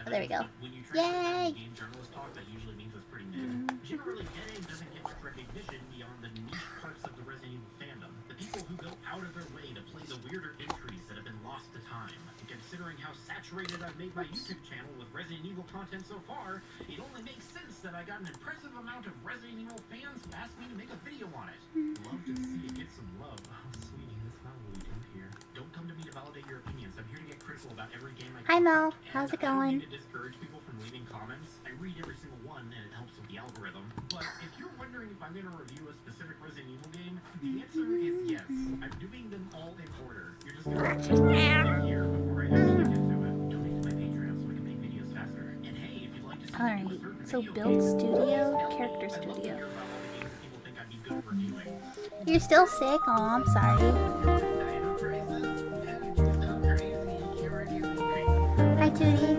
There we go. Yay! Generally, NA doesn't get much recognition beyond the niche parts of the Resident Evil fandom. The people who go out of their way to play the weirder entries that have been lost to time. And considering how saturated I've made my YouTube channel with Resident Evil content so far, it only makes sense that I got an impressive amount of Resident Evil fans who asked me to make a video on it. Love to see it get some love. Oh, sweetie, that's not what we do here. Don't come to me to validate your opinions. I'm here to get critical about every game I Hi Mo, how's it going? I don't need to discourage people from leaving comments. I read every single one and it helps with the algorithm. But if you're wondering if I'm going to review a specific Resident Evil game, the answer is yes. I'm doing them all in order. You're just going to have to here before I actually get to it. Donate to my Patreon so I can make videos faster. And hey, if you'd like to see Alright, so build studio, character studio. You're still sick? Oh, I'm sorry. Hi, Tootie.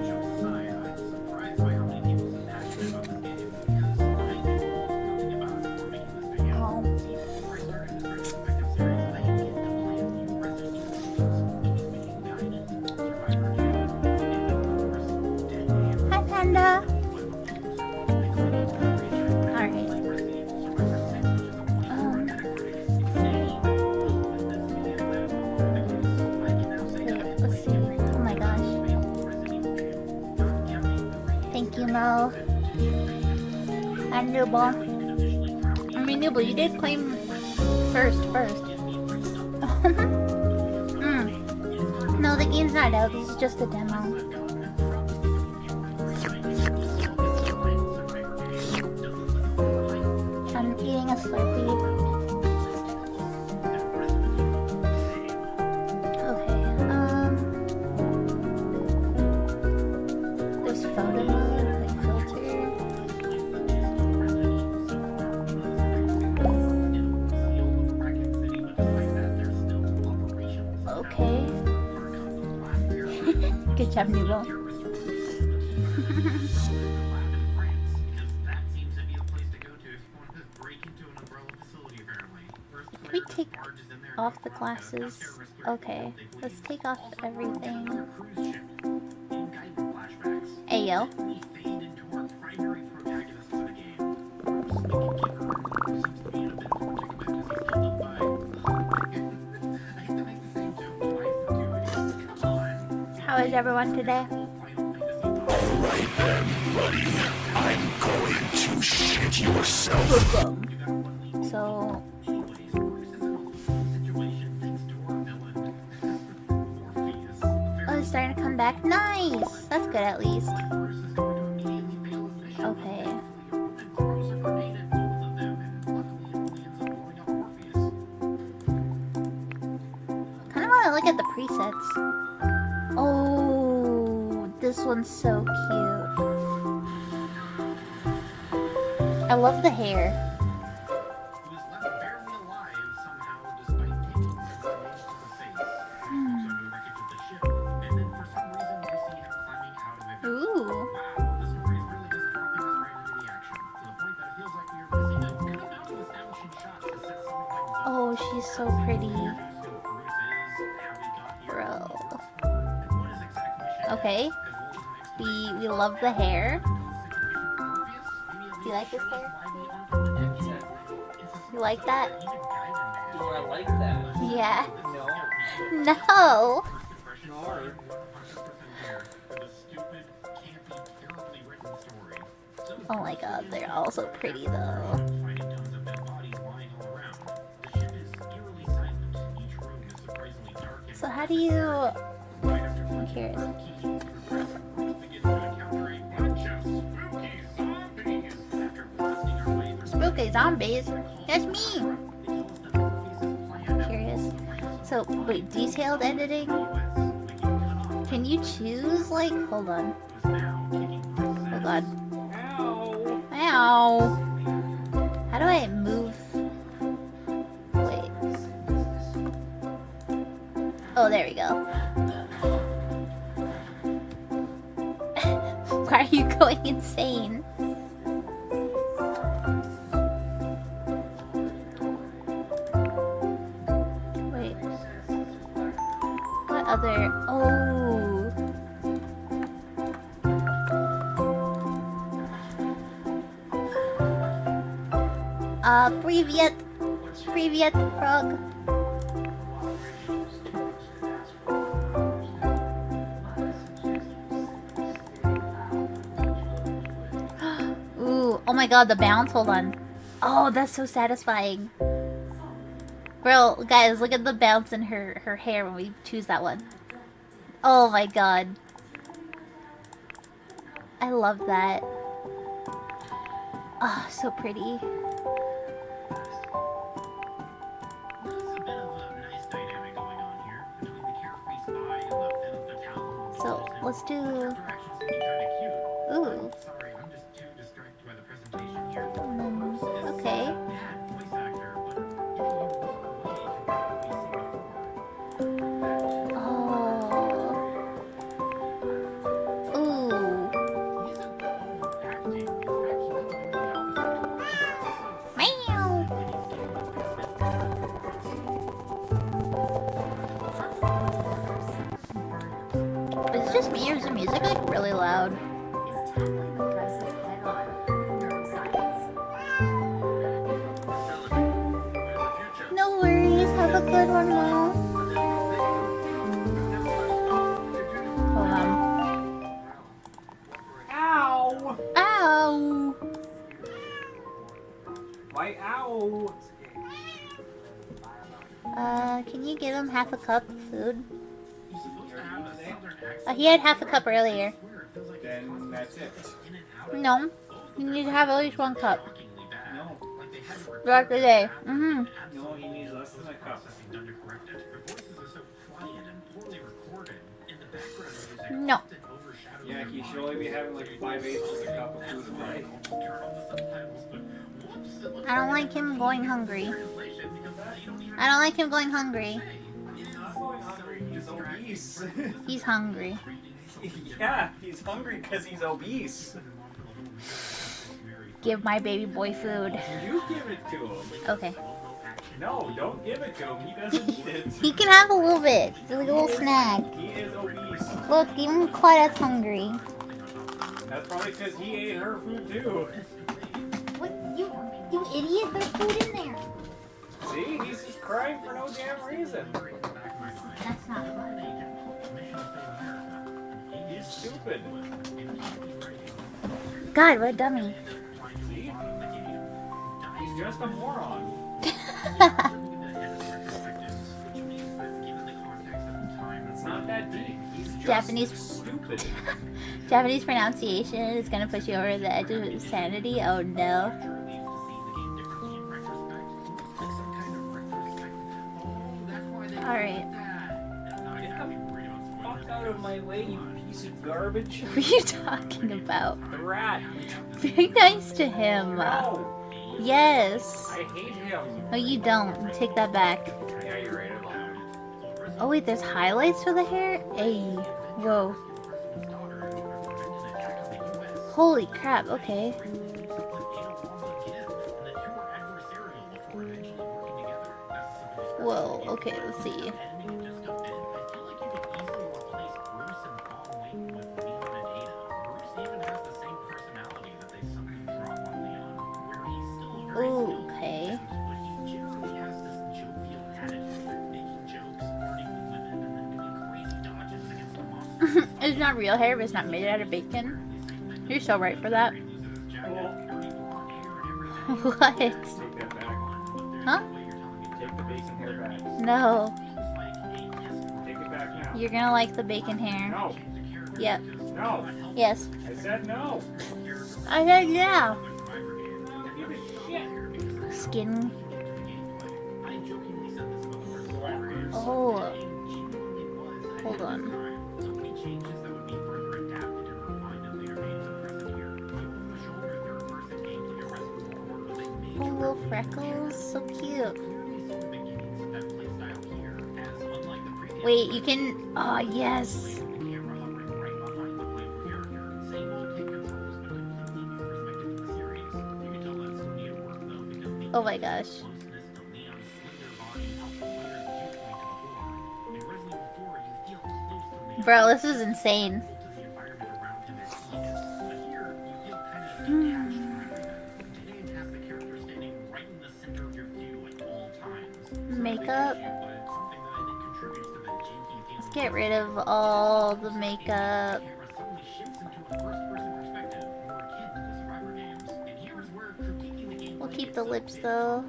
Hi, Panda. Mo. And Nubble. I mean, Nubble, you did claim first. No, the game's not out. This is just a demo. I'm eating a Slurpee. Good job, Nubble. Can we take off the glasses? Okay, let's take off everything. Ayo. How is everyone today? Alright then, buddy. I'm going to shit yourself. So... Oh, it's starting to come back. Nice! That's good at least. Okay. Kinda wanna look at the presets. Oh, this one's so cute. I love the hair. Ooh. Oh, she's so pretty. Bro. Okay. We love the hair. Do you like this hair? You like that? Do I like that? Yeah. No. No. Sure. Oh my god, they're all so pretty though. So how do you... I'm curious. Spooky zombies? That's me! I'm curious. So, wait, detailed editing? Can you choose, like... Hold on. Oh god. Ow! Ow! How do I move? Wait. Oh, there we go. Why are you going insane? Wait. What other... Oh! Привет! Привет, frog! Ooh, oh my god, the bounce, hold on. Oh, that's so satisfying. Bro, guys, look at the bounce in her hair when we choose that one. Oh my god. I love that. Oh, so pretty. So, let's do... Ooh. Okay. Is it just me or is the music like really loud? No worries, have a good one, Mo. Hold on. Ow! Ow! Why ow? Can you give him half a cup of food? He had half a cup earlier. Then that's it. No, you need to have at least one cup No. throughout the day. No, he needs less than a cup. No. Yeah, he should only be having like 5/8 of a cup of food a day. I don't like him going hungry. I don't like him going hungry. He's not going hungry, he's obese. He's hungry. Yeah, he's hungry because he's obese. Give my baby boy food. You give it to him. Okay. No, don't give it to him. He doesn't need it. He can have a little bit. Just like a little snack. He is obese. Look, even Claudette's hungry. That's probably because he ate her food too. What? You idiot! There's food in there. See? He's just crying for no damn reason. That's not funny. He's stupid. God, what a dummy. See? He's just a moron. It's not that deep. He's just Japanese stupid. Japanese pronunciation is gonna push you over the edge of insanity. Oh no. Alright. Get the fuck out of my way, you piece of garbage. What are you talking about? The rat. Be nice to him. No. Yes. I hate him. No, you don't. Take that back. Yeah, you're right about it. Oh wait, there's highlights for the hair? Hey. Whoa. Holy crap, okay. Whoa, okay, let's see. Ooh, okay. It's not real hair, but it's not made out of bacon. You're so right for that. What? Take that back. Huh? Take the bacon hair back. No. Take it back now. You're gonna like the bacon hair. No. Yep. No. Yes. I said no. I said yeah. Don't give a shit. Skin. Oh. Hold on. Oh, little freckles. So cute. Wait, you can... Oh, yes. Oh my gosh. Bro, this is insane. makeup. Let's get rid of all the makeup. We'll keep the lips though.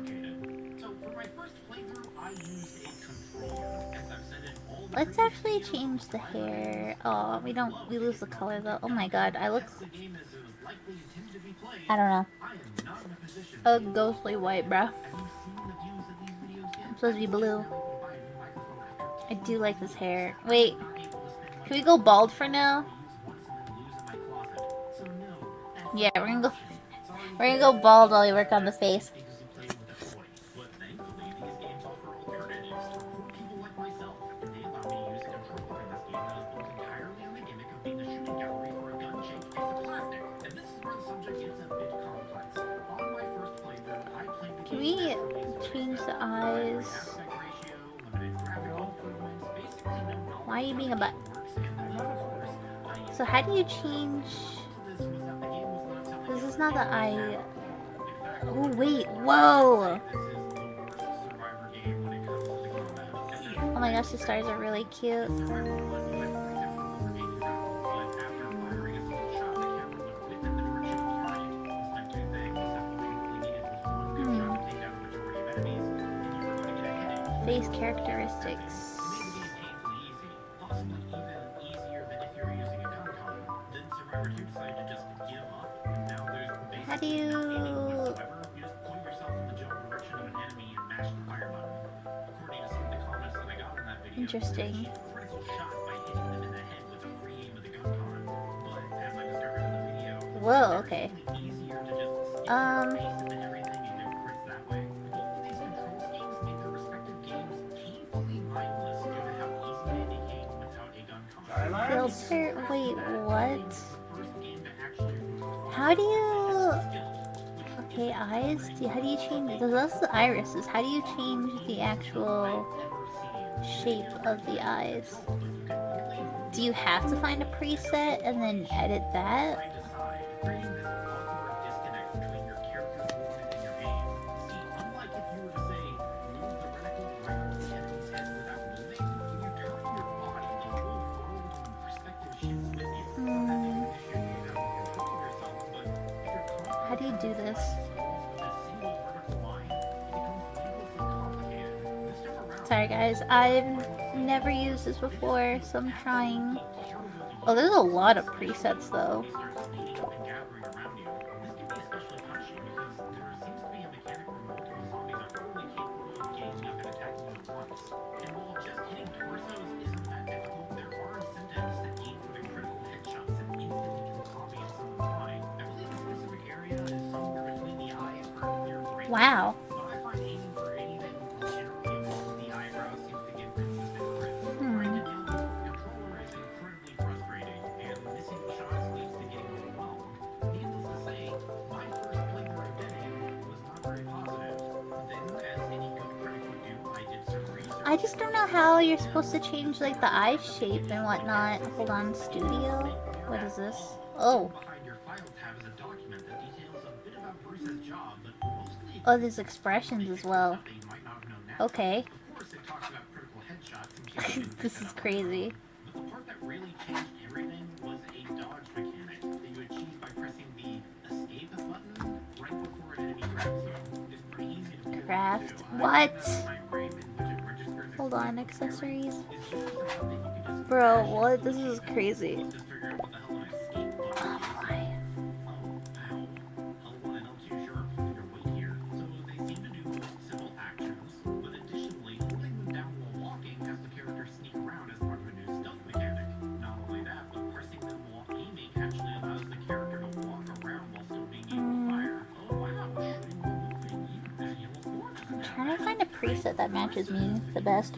Let's actually change the hair. Oh, we lose the color though. Oh my god, I look, I don't know. A ghostly white, bruh. I'm supposed to be blue. I do like this hair. Wait, can we go bald for now? Yeah, we're gonna go bald while we work on the face. Can we change the eyes? Why are you being a butt? So how do you change? This is not the eye. Oh wait, whoa! Oh my gosh, the stars are really cute. Face characteristics. How do you... Interesting. Whoa, okay. Filter, wait, what? How do you... Okay, eyes, how do you change... That's the irises. How do you change the actual shape of the eyes? Do you have to find a preset and then edit that? How do you do this? Sorry guys, I've never used this before, so I'm trying. Oh, there's a lot of presets though. Wow. I just don't know how you're supposed to change like the eye shape and whatnot. Hold on, studio? What is this? Oh. Oh, there's expressions as well. Okay. This is crazy. Craft. What? Hold on, accessories. Bro, what? This is crazy. I'm trying to find a preset that matches me the best.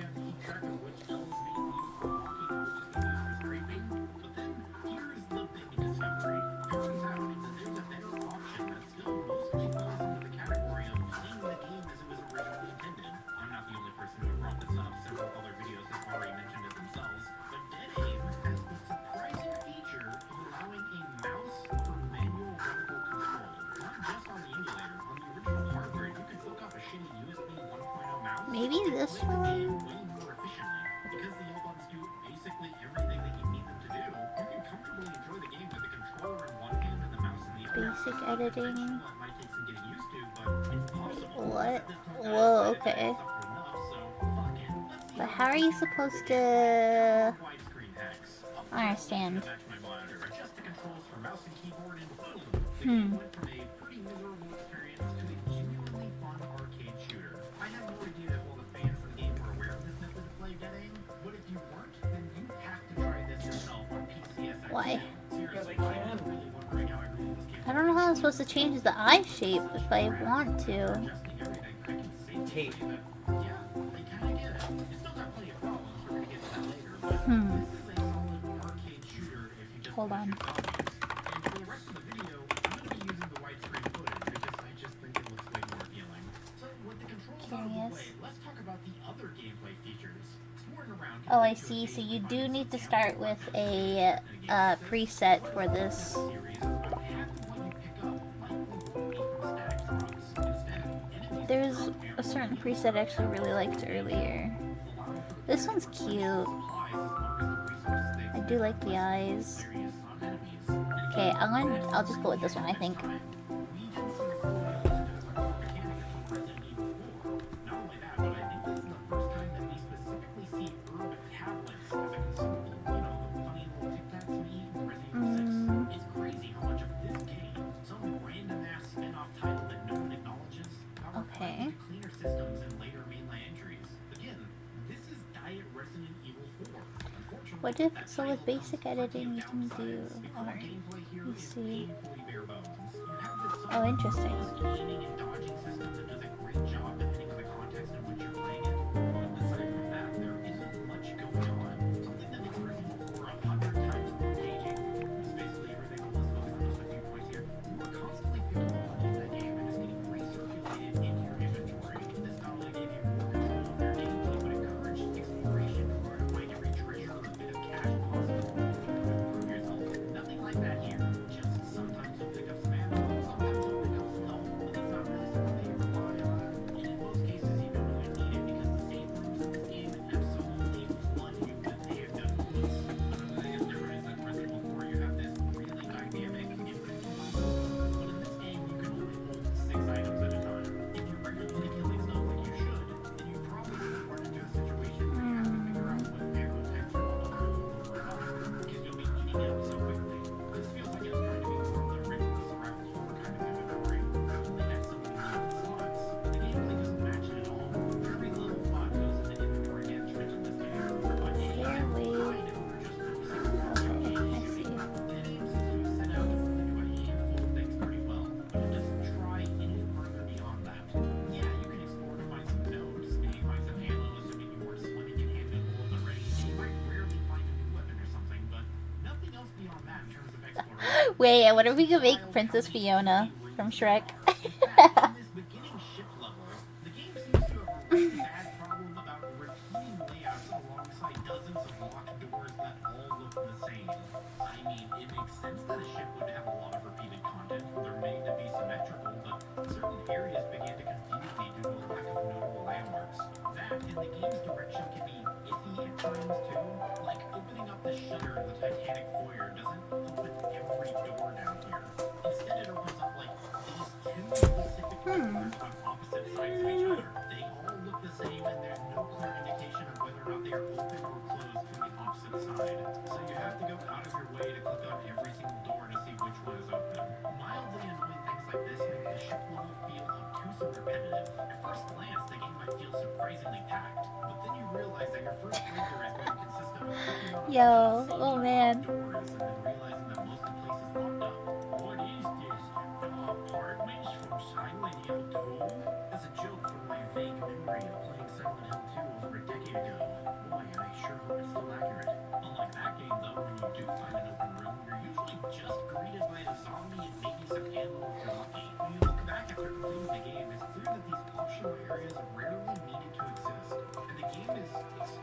Maybe this one? way more efficiently. Because the L-buttons do basically everything that you need them to do, you can comfortably enjoy the game with the controller in one hand and the mouse in the other. Basic editing. Well, it might take some getting used to, but it's possible. What? At this point, Whoa, I've okay. suffered enough, so fuck it. Let's see But how how are you supposed to... widescreen hacks. I understand. Match my monitor. Adjust the controls for mouse and keyboard, and boom! The game went from a pretty miserable experience to a genuinely fun arcade shooter. I have no idea if all the fans of the game were aware of this method of play getting, but if you weren't, then you have to try this yourself on PCSX. Why? Seriously, I'm really wondering how everyone was I don't know how I'm supposed to change the eye shape if I want to. adjusting everything. I can safely Tape. say that, yeah, they kind of get it. It's still got plenty of problems. We're going to get to that later, but Hmm. this is a solid arcade shooter if you just Hold want on. your zombies. And for the rest of the video, I'm going to be using the widescreen footage because I just think it looks way more appealing. So with the controls out of the Curious. way, let's talk about the other gameplay features. Sporting around Oh, I compared to a see. game So you we do find need to some start with a preset for this. series, about half of what you pick up likely won't be from static drops. Instead, enemies There's a certain preset I actually really liked earlier. This one's cute. I do like the eyes. Okay, I'll just go with this one, I think. It's crazy how much of this game, some random ass spin-off title that no one acknowledges, got Okay. refined into cleaner systems and later mainline entries. Again, this is Diet Resident Evil 4. Unfortunately, What if, that so title with basic comes with editing you can do, downsides. The core alright, gameplay here let's is see. painfully bare bones. You have this Oh, interesting. aiming and dodging system that does a great job depending on the context in which you're playing it. But aside from that, there isn't much going on. Something that makes Resident Evil 4 100 times more engaging. It's basically everything on this list. Just a few points here. You are constantly picking up money in that game and it's getting recirculated into your inventory. This not only gave you more control of your gameplay, but encouraged exploration in order to find every treasure or bit of cash possible. Prove yourself. Nothing like that here. Just sometimes you'll pick up some ammo, sometimes you'll pick up some health, but that's not really something that you rely on. And in most cases, you don't even need it because the save rooms in this game absolutely flood you with AFWs. Another thing that's different is that in Resident Evil 4 you have this really dynamic inventory system, but in this game you can only hold 6 items at a time. If you're regularly killing stuff like you should, then you probably will run into a situation where you have to figure out what ammo types you want to hold because you'll be eating out so quickly. This feels like it's trying to be more of the original survival horror kind of inventory. It only has so many little slots. The gameplay doesn't match it at all. Very little thought goes into inventory management in this game. But Is there a way? Okay, I see. the game seems to have set out to only do a handful of things pretty well, but it doesn't try any further beyond that. Yeah, you can explore to find some nodes, maybe find some ammo, assuming you weren't swimming in hand bullets already, and you might rarely find a new weapon or something, but nothing else beyond that in terms of exploration. Wait, I wonder if we could make Princess Fiona from Shrek. In fact, in this beginning ship level, the game seems to have a really bad problem about repeating layouts alongside dozens of locked doors that all look the same. I mean, it makes sense that a ship would have a lot of repeated content. They're made to be symmetrical, but certain areas began to confuse me due to a lack of notable landmarks. That and the game's direction can be iffy at times too. Like opening up the shutter in the Titanic foyer doesn't open every door down here. Instead, it opens up like these two specific doors on opposite sides of each other. They all look the same, and there's no clear indication of whether or not they are open or closed from the opposite side. So you have to go out of your way to click on every single door to see which one is open. Mildly annoying things like this make the ship level feel obtuse and repetitive. At first glance, the game might feel surprisingly packed, but then you realize that your first playthrough is going to consist of clicking on Yo, oh man. doors and then realizing that most of the place is locked up. What is this? The apartments from Silent Hill 2? As a joke from my vague memory of playing Silent Hill 2 over a decade ago. Boy, I sure hope it's still accurate. Unlike that game though, when you do find an open room, you're usually just greeted by a zombie and maybe some ammo if you're lucky. When you look back after completing the game, it's clear that these optional areas rarely needed to exist. And the game is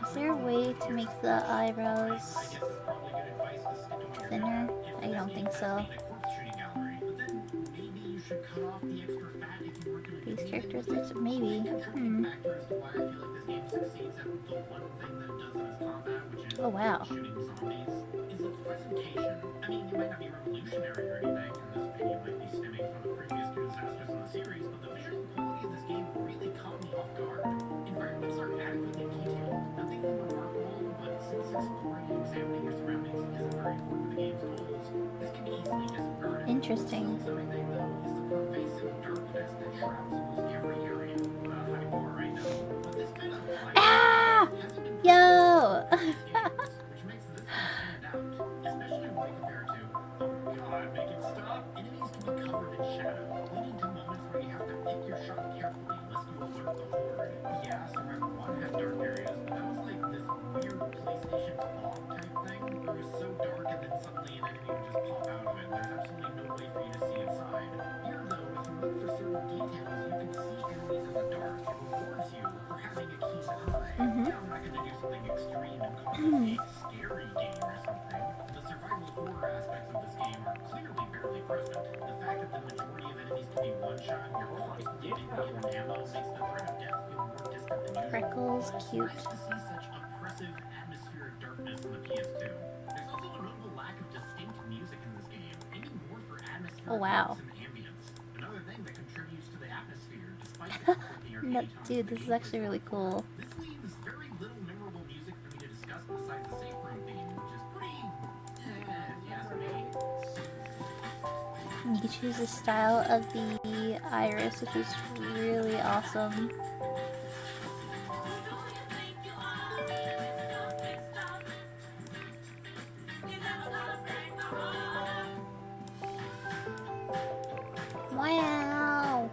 Is there a way to make the eyebrows I guess it's probably good advice to stick to what you're thinner? good at. If I don't this think game so. has been a corpse shooting gallery, but then maybe you should cut off the extra fat if you weren't going to These continue with characteristics, it. maybe. A contributing factor as to why I feel like this game succeeds at the one thing that it does in its combat, which is Oh, wow. shooting zombies, is its presentation. I mean, it might not be revolutionary or anything, and this opinion might be stemming from the previous two disasters in the series, but the visual quality of this game really caught me off guard. Environments are adequately detailed, nothing remarkable, but since exploring and examining your surroundings isn't very important to the game's goals, this can be easily disregarded. Interesting. What sells everything, though, is the pervasive darkness that shrouds almost every area. High bar, I know, but this kind of Ah! hasn't been Yo! which makes this game stand out, especially when compared to, oh god, make it stop. Enemies can be covered in shadow, leading to moments where you have to pick your shot carefully lest you alert the horde. Yeah, Survivor 1 had dark areas, but that was like this weird PlayStation fog type thing, where it was so dark and then suddenly an enemy would just pop out of it. There's absolutely no way for you to see inside. Here, though, if you look for certain details, you can see enemies in the dark. It rewards you for having a keen eye. Now, I'm not going to do something extreme and call this a scary game or something. The survival horror aspects of this game are clearly barely present. The fact that the majority of enemies can be one-shot and you're constantly being given ammo makes the threat of death feel more distant than usual. Freckles, But it's cute. nice to see such oppressive atmospheric darkness in the PS2. There's also a notable lack of distinct music in this game, aiming more for atmospheric Oh, wow. and ambience. Another thing that contributes to the atmosphere, despite the conflicting arcade No, tones dude, the this is game actually plays really for. cool. This leaves very little memorable music for me to discuss besides the safe room theme, which is pretty, if you ask me. You can choose the style of the iris, which is really awesome. Wow!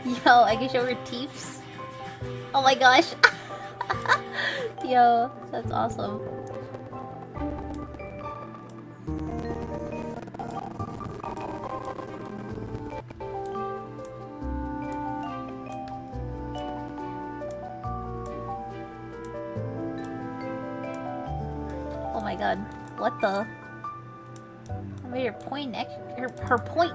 Yo, I can show her teeps. Oh my gosh. Yo, that's awesome. Oh my god. What the? I made her point her point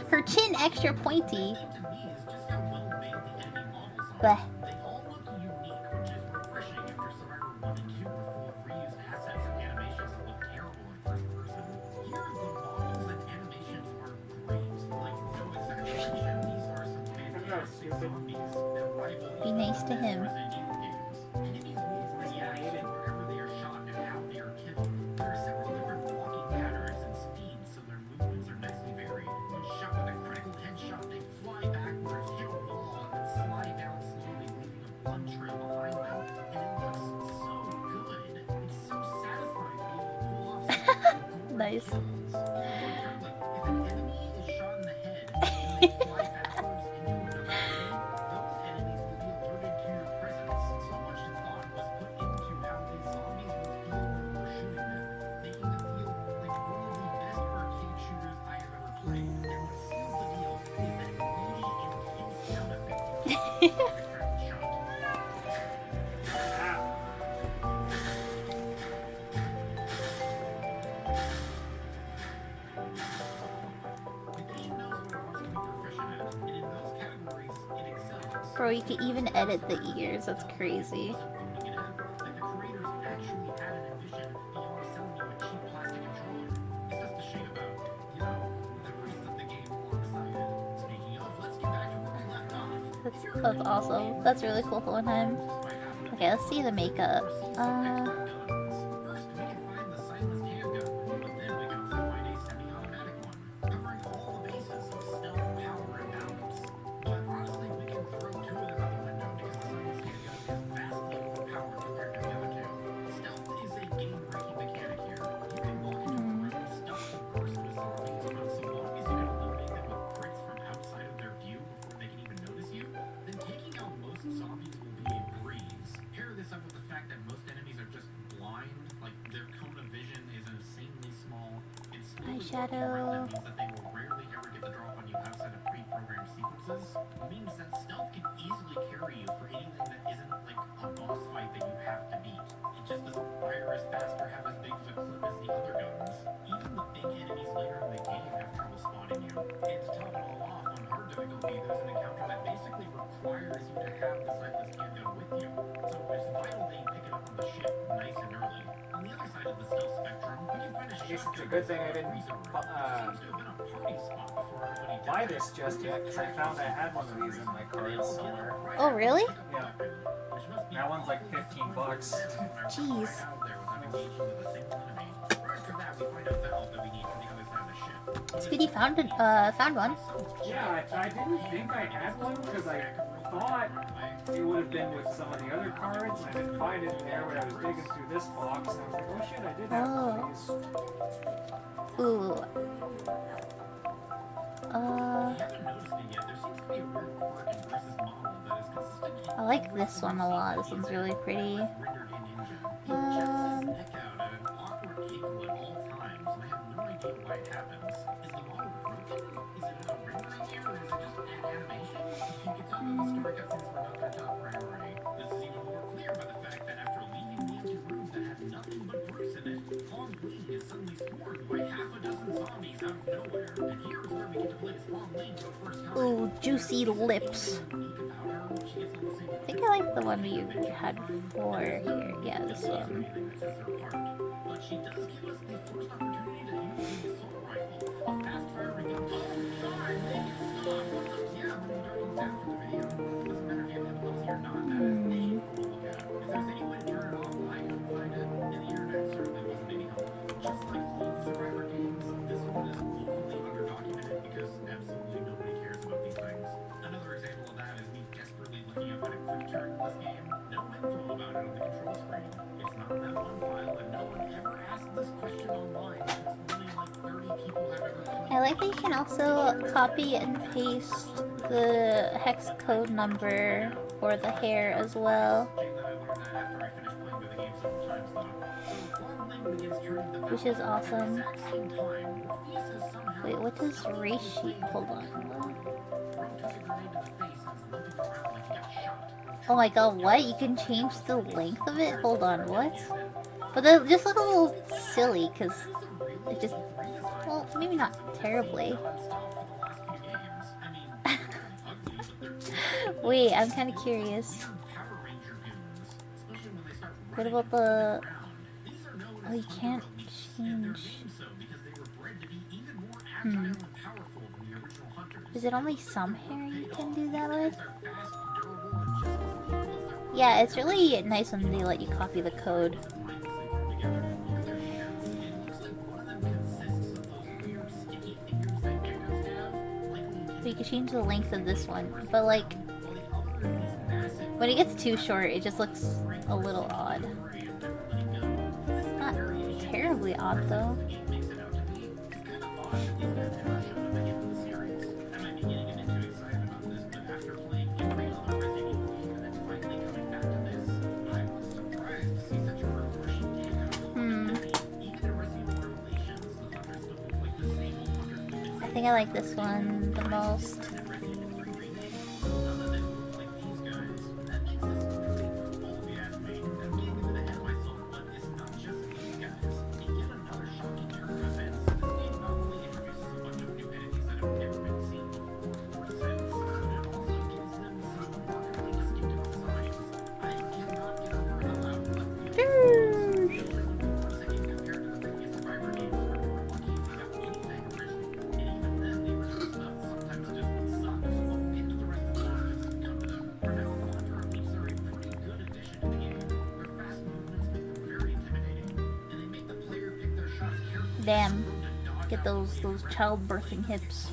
her chin extra pointy. To me is just how well made the enemy models are. Bleh. They all look unique, which is refreshing after Survivor 1 and 2 were full of reused assets and animations that look terrible in first person. Here, the models and animations are great. Like, no exaggeration, these are some fantastic zombies that rival Be nice to him. Resident Evil games. Enemies move react wherever they are shot and how they are killed. There are several different walking patterns and speeds, so their movements are nicely varied. When shot with a critical headshot, they fly backwards, hit a wall, and then slide down slowly, leaving a blood trail behind them. And it looks so good. It's so satisfying to be able to pull off some Nice. kills. Like, if an enemy is shot in the head and they fly backwards into another enemy, those enemies will be alerted to your presence. So much thought was put into how these zombies will feel when you are shooting them, making them feel like one of the best arcade shooters I have ever played. And what seals the deal is that really intense sound effect you get from every critical shot. The game knows what it wants to be proficient at, and in those categories, it excels. Bro, you can even edit the ears. That's crazy. Like the creators actually had an ambition beyond selling you a cheap plastic controller. This has to shame about, the rest of the game alongside it. Speaking of, let's get back to where we left off. That's awesome. That's really cool for one time. Okay, let's see the makeup. First, we can find the sightless handgun, but then we can also find a semi-automatic one, covering all the bases of stealth, power, and balance. But honestly, we can throw two of them out the window because the sightless handgun is vastly overpowered compared to the other two. Stealth is a game-breaking mechanic here. You can walk into a room stuffed with bursts of zombies, but so long as you can eliminate them with crits from outside of their view before they can even notice you, then taking out most zombies will be a breeze. Pair this up with the fact that most enemies are just shadow. That means that they will rarely ever get the drop on you outside of pre-programmed sequences. It means that stealth can easily carry you for anything that isn't like a boss fight that you have to beat. It just doesn't fire as fast or have as big of a clip as the other guns. Even the big enemies later in the game have trouble spotting you. And to top it all off, on hard difficulty, there's an encounter that basically requires you to have the sightless handgun with you. So it's vital that you pick it up on the ship nice and early. On the other side of the stealth spectrum, we can find a I guess it's a good thing I didn't buy this just yet, because I found I had one of these in my cart somewhere. Oh, really? Yeah. That one's like $15. Jeez. Speedy found one. Yeah, I didn't think I had one, because I thought it would have been with some of the other cards, and I didn't find it there when I was digging through this box, and I was like, oh shit, I did have one of these. Ooh. I like this one a lot. This one's really pretty. Ooh, juicy lips. I think I like the one you had before here. Yeah, this one. I like that you can also copy and paste the hex code number for the hair as well, which is awesome. Wait, what does race sheet? Hold on. Oh my god, what? You can change the length of it? Hold on, what? But that just look a little silly, because it just... Well, maybe not terribly. Wait, I'm kind of curious. What about the... Oh, you can't change... Is it only some hair you can do that with? Yeah, it's really nice when they let you copy the code. So you can change the length of this one, but like, when it gets too short, it just looks a little odd. It's not terribly odd though. I think I like this one the most. Damn. Get those childbirthing hips.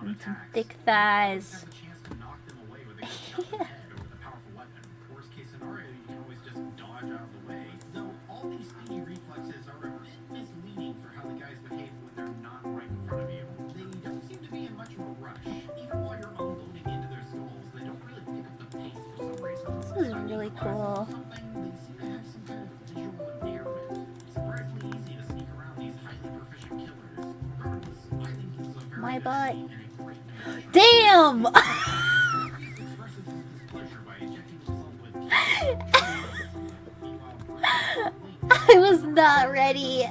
And some thick thighs. This is really cool. my butt. Damn! I was not ready.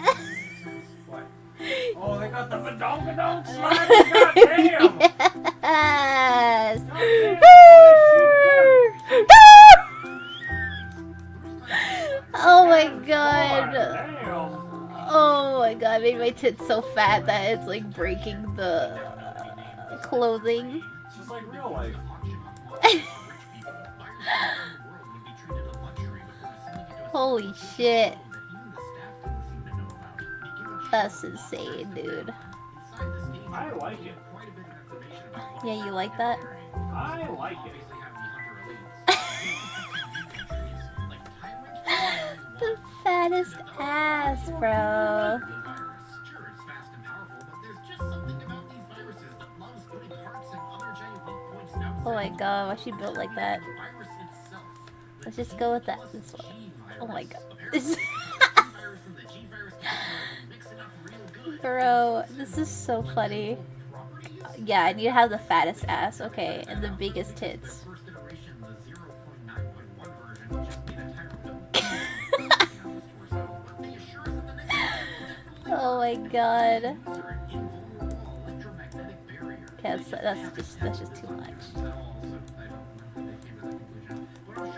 What? Oh, they got the badongadonk sliding. Goddamn! Yes! Oh my god. Damn. Oh my god, I made my tits so fat that it's like breaking the clothing. It's just like real life. Holy shit. That's insane, dude. I like it. Yeah, you like that? I like it. The fattest ass, bro. Oh my god, why she built like that? Let's just go with that. This one. Oh my god. Bro, this is so funny. Yeah, I need to have the fattest ass, okay, and the biggest tits. Oh my god. Okay, that's just too much.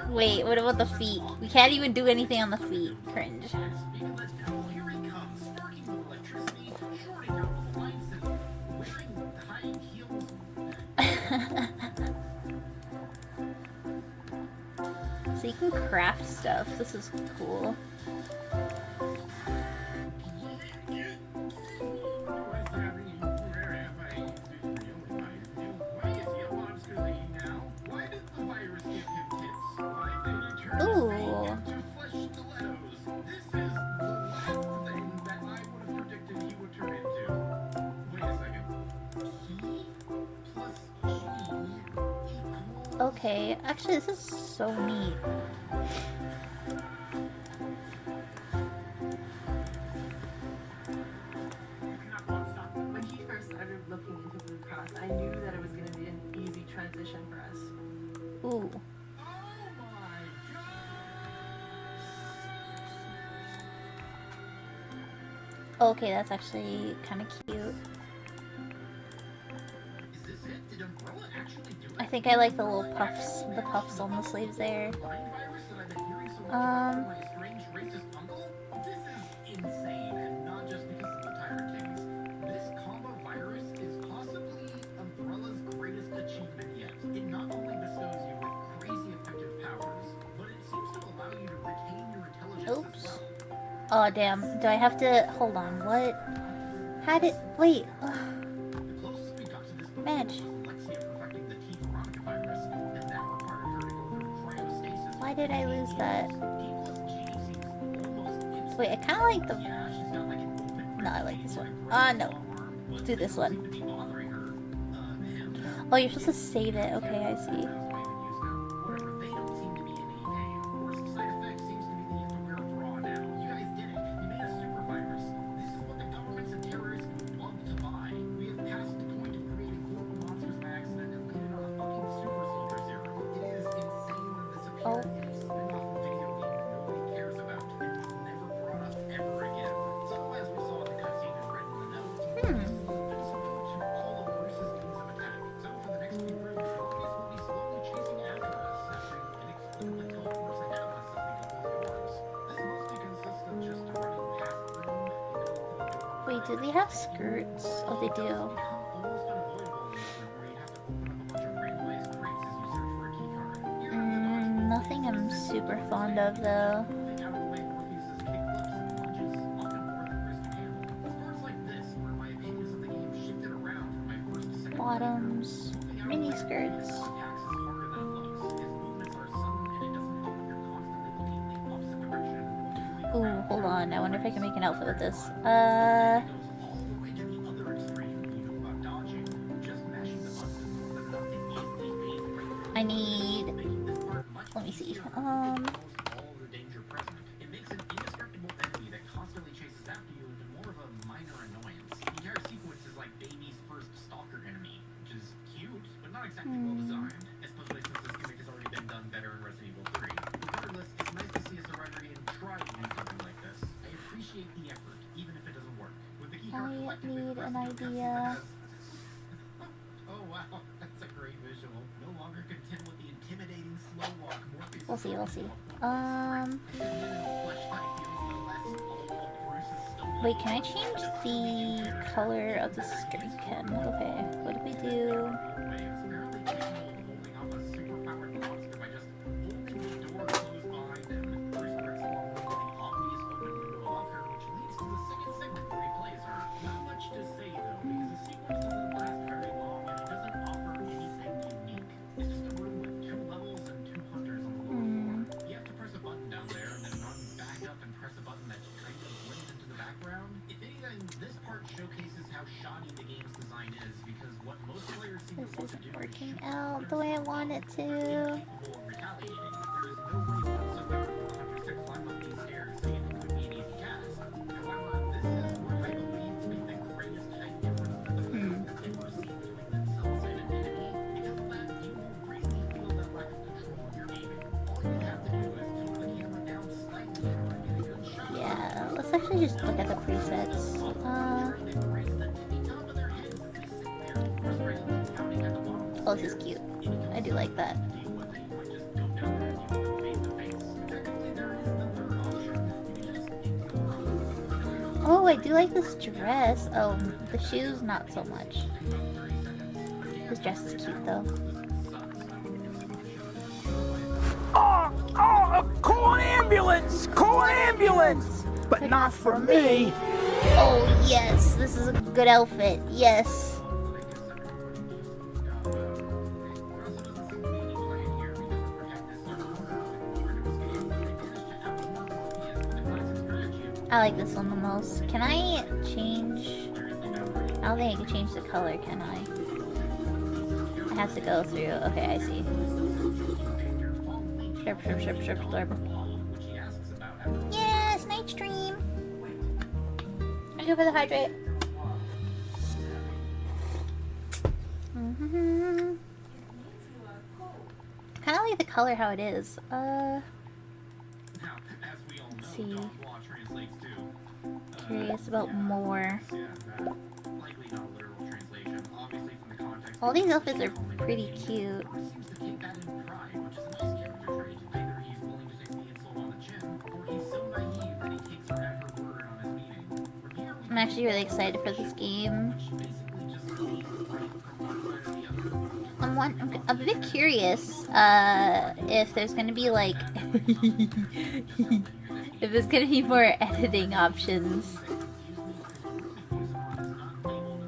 Wait, what about the feet? We can't even do anything on the feet. Cringe. So you can craft stuff. This is cool. Ooh. Okay, actually this is so neat. When he first started looking into Blue Cross, I knew that it was going to be an easy transition for us. Ooh. Okay, that's actually kind of cute. I think I like the little puffs, the puffs on the sleeves there. Oops. Oh damn, do I have to, hold on, what? How did, wait. Madge. Why did I lose that? Wait, I kinda like the, no, I like this one. No. Let's do this one. Oh, you're supposed to save it, okay, I see. Oh. Wait, do they have skirts? Oh, they do. Nothing I'm super fond of, though. Bottoms, mini skirts. Ooh, hold on. I wonder if I can make an outfit with this. I need... Let me see. I need an idea. Oh wow, that's a great visual. No longer content with the intimidating slow walk, Morpheus We'll see, we'll see. Wait, can I change the color of the skirt hem? Okay, what do we do? This isn't working out the way I want it to. Yeah, let's actually just look at the presets. Oh, this is cute. I do like that. Oh, I do like this dress. Oh, the shoes, not so much. This dress is cute, though. Call an ambulance! Call an ambulance! But not for me! Oh, yes. This is a good outfit. Yes. I like this one the most. Can I change? I don't think I can change the color, can I? I have to go through. Okay, I see. Slurp. Yes, night stream. I go for the hydrate. Kind of like the color how it is. Let's see. Curious about more. All these outfits are pretty cute. I'm actually really excited for this game. I'm a bit curious if there's gonna be like if there's gonna be more editing options.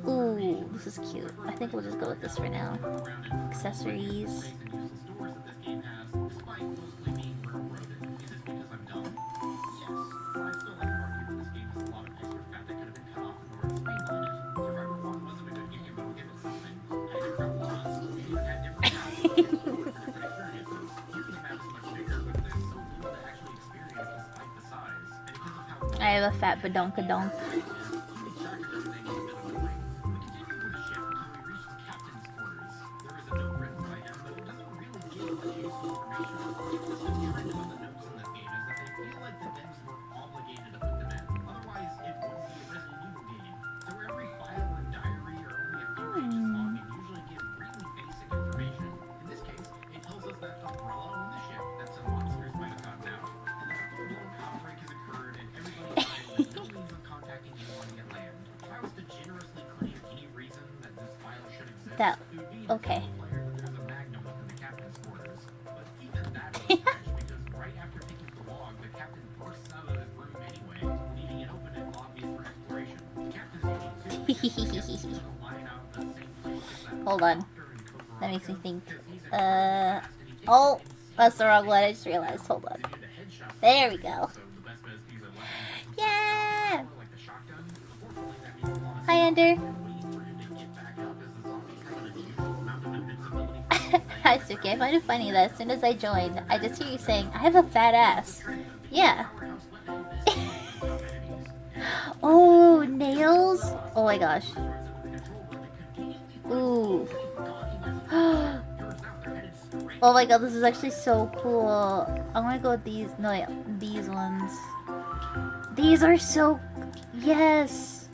Ooh, this is cute. I think we'll just go with this for now. Accessories. I have a fat badonkadonk. That, okay. Hold on. That makes me think. Oh, that's the wrong one. I just realized. Hold on. There we go. Yeah! Hi, Ender. Hi, Suki. I find it funny that as soon as I joined, I just hear you saying, I have a fat ass. Yeah. Oh, nails? Oh my gosh. Ooh. Oh my god, this is actually so cool. I want to go with these. No, wait, these ones. These are so... Yes.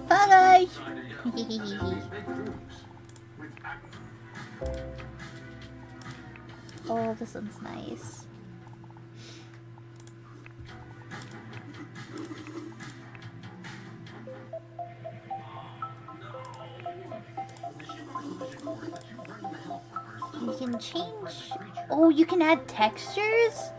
Bye guys! Oh, this one's nice. You can change... Oh, you can add textures?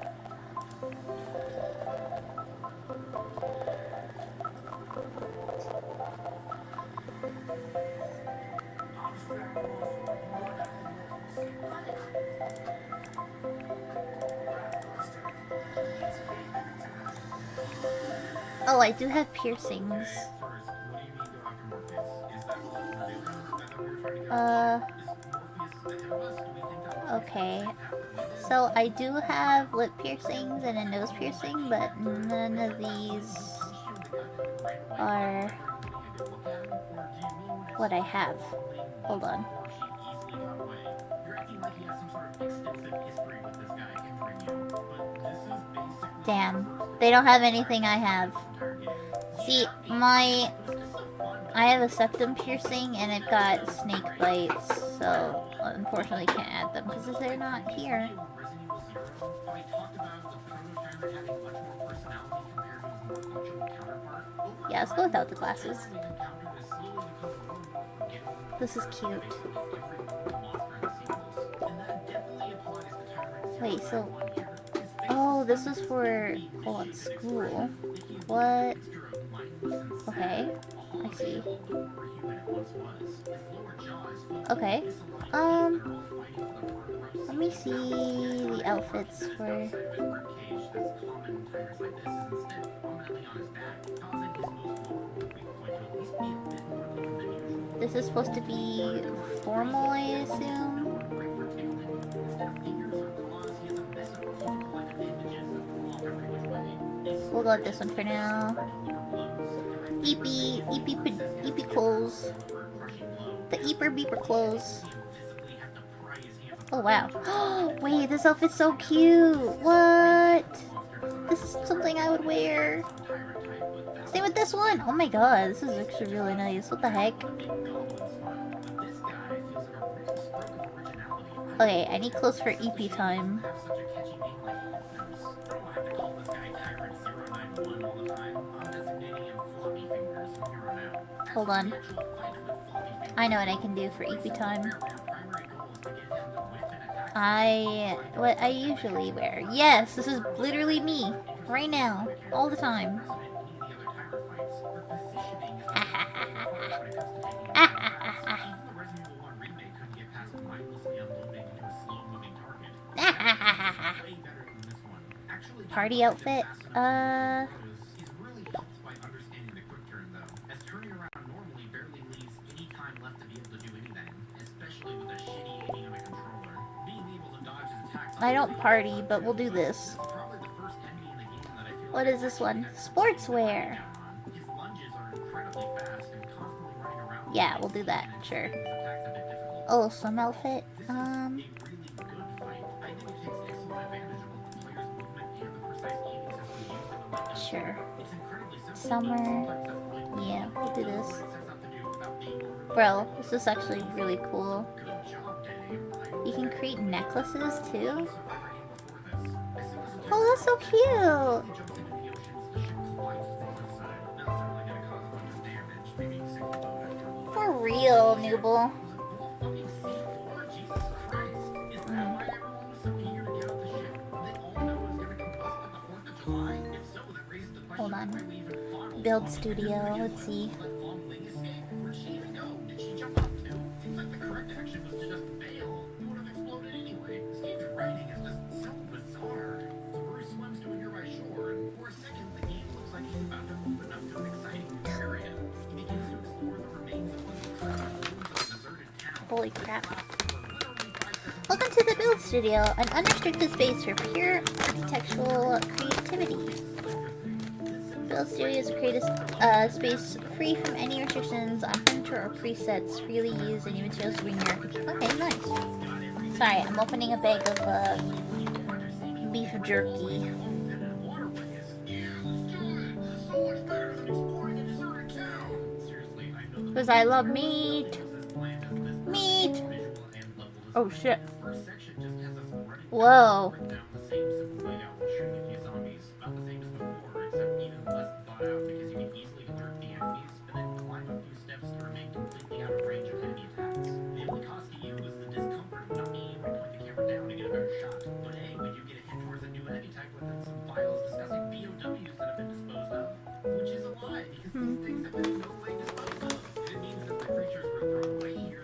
Oh, I do have piercings. Okay. So I do have lip piercings and a nose piercing, but none of these are what I have. Hold on. Damn. They don't have anything I have. See, I have a septum piercing and it got snake bites, so unfortunately can't add them because they're not here. Yeah, let's go without the glasses. This is cute. Wait, so... Oh, this is for... Hold on, school. What? Okay, I see. Okay, let me see the outfits for... This is supposed to be formal, I assume? We'll go with this one for now. Eepy clothes. The Eeper Beeper clothes. Oh wow. Wait, this outfit's so cute! What? This is something I would wear. Same with this one! Oh my god, this is actually really nice. What the heck? Okay, I need clothes for EP time. Hold on. I know what I can do for EP time. What I usually wear. Yes, this is literally me. Right now. All the time. Party outfit? I don't party, but we'll do this. What is this one? Sportswear! Yeah, we'll do that, sure. Oh, swim outfit? Sure. Summer. Yeah, we'll do this. Bro, this is actually really cool. You can create necklaces too? Oh, that's so cute! For real, Nooble. Hold on. Build studio, let's see. Holy crap. Welcome to the Build Studio, an unrestricted space for pure architectural creativity. Build Studio is a creative space free from any restrictions on furniture or presets, freely use any materials to bring your architecture. Okay, nice. Sorry, I'm opening a bag of beef jerky. Because I love meat. Meat! Oh shit. Whoa.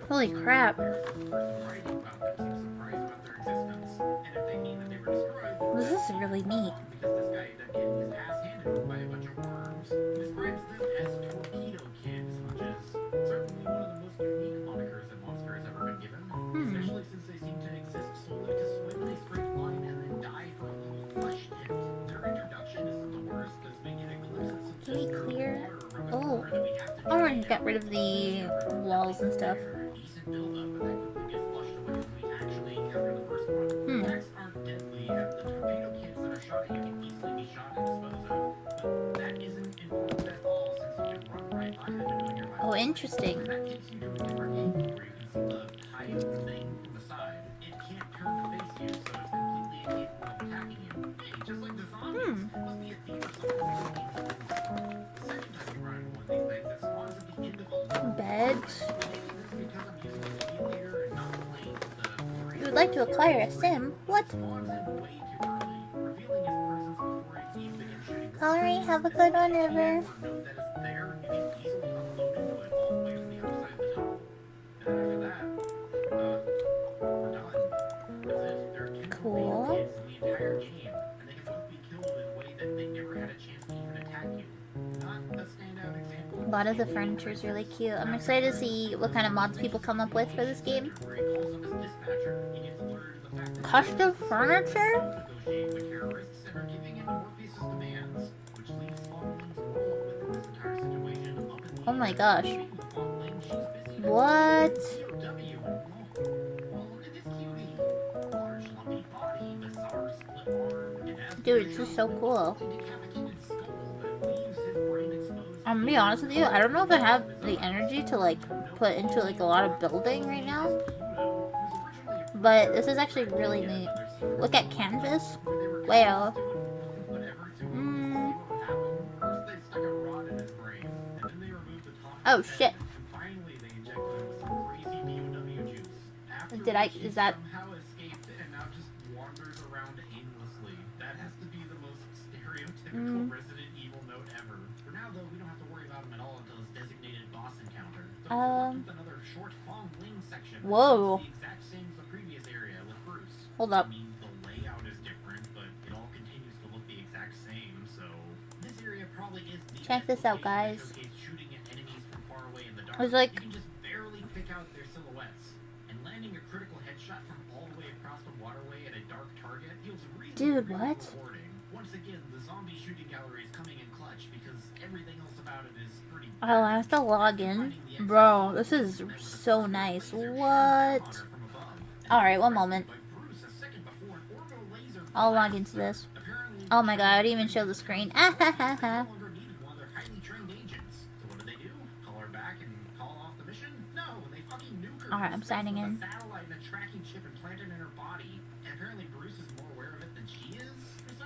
Holy crap. This is really neat. Can we clear? Oh, I want to get rid of the walls and stuff. Oh, interesting. Beds. You would like to acquire a sim? What? Alright, have a good one, River. Cool. A lot of the furniture is really cute. I'm excited to see what kind of mods people come up with for this game. Custom furniture? Oh my gosh. What? Dude, it's just so cool. I'm gonna be honest with you, I don't know if I have the energy to like put into like a lot of building right now. But this is actually really neat. Look at canvas. Wow. Oh shit. Is that... Whoa. Hold up. Check this out, guys. It's like... Dude, what? Oh, I have to log in? Bro, this is so nice. What? Alright, one moment. I'll log into this. Oh my god, I didn't even show the screen. Alright, I'm signing in.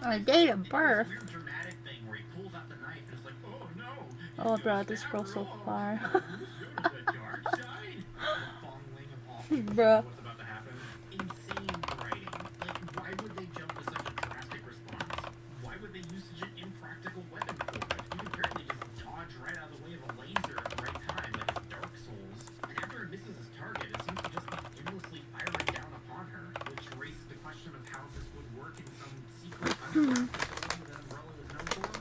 Oh, date of birth? Oh, bro, this girl's so far. Bro.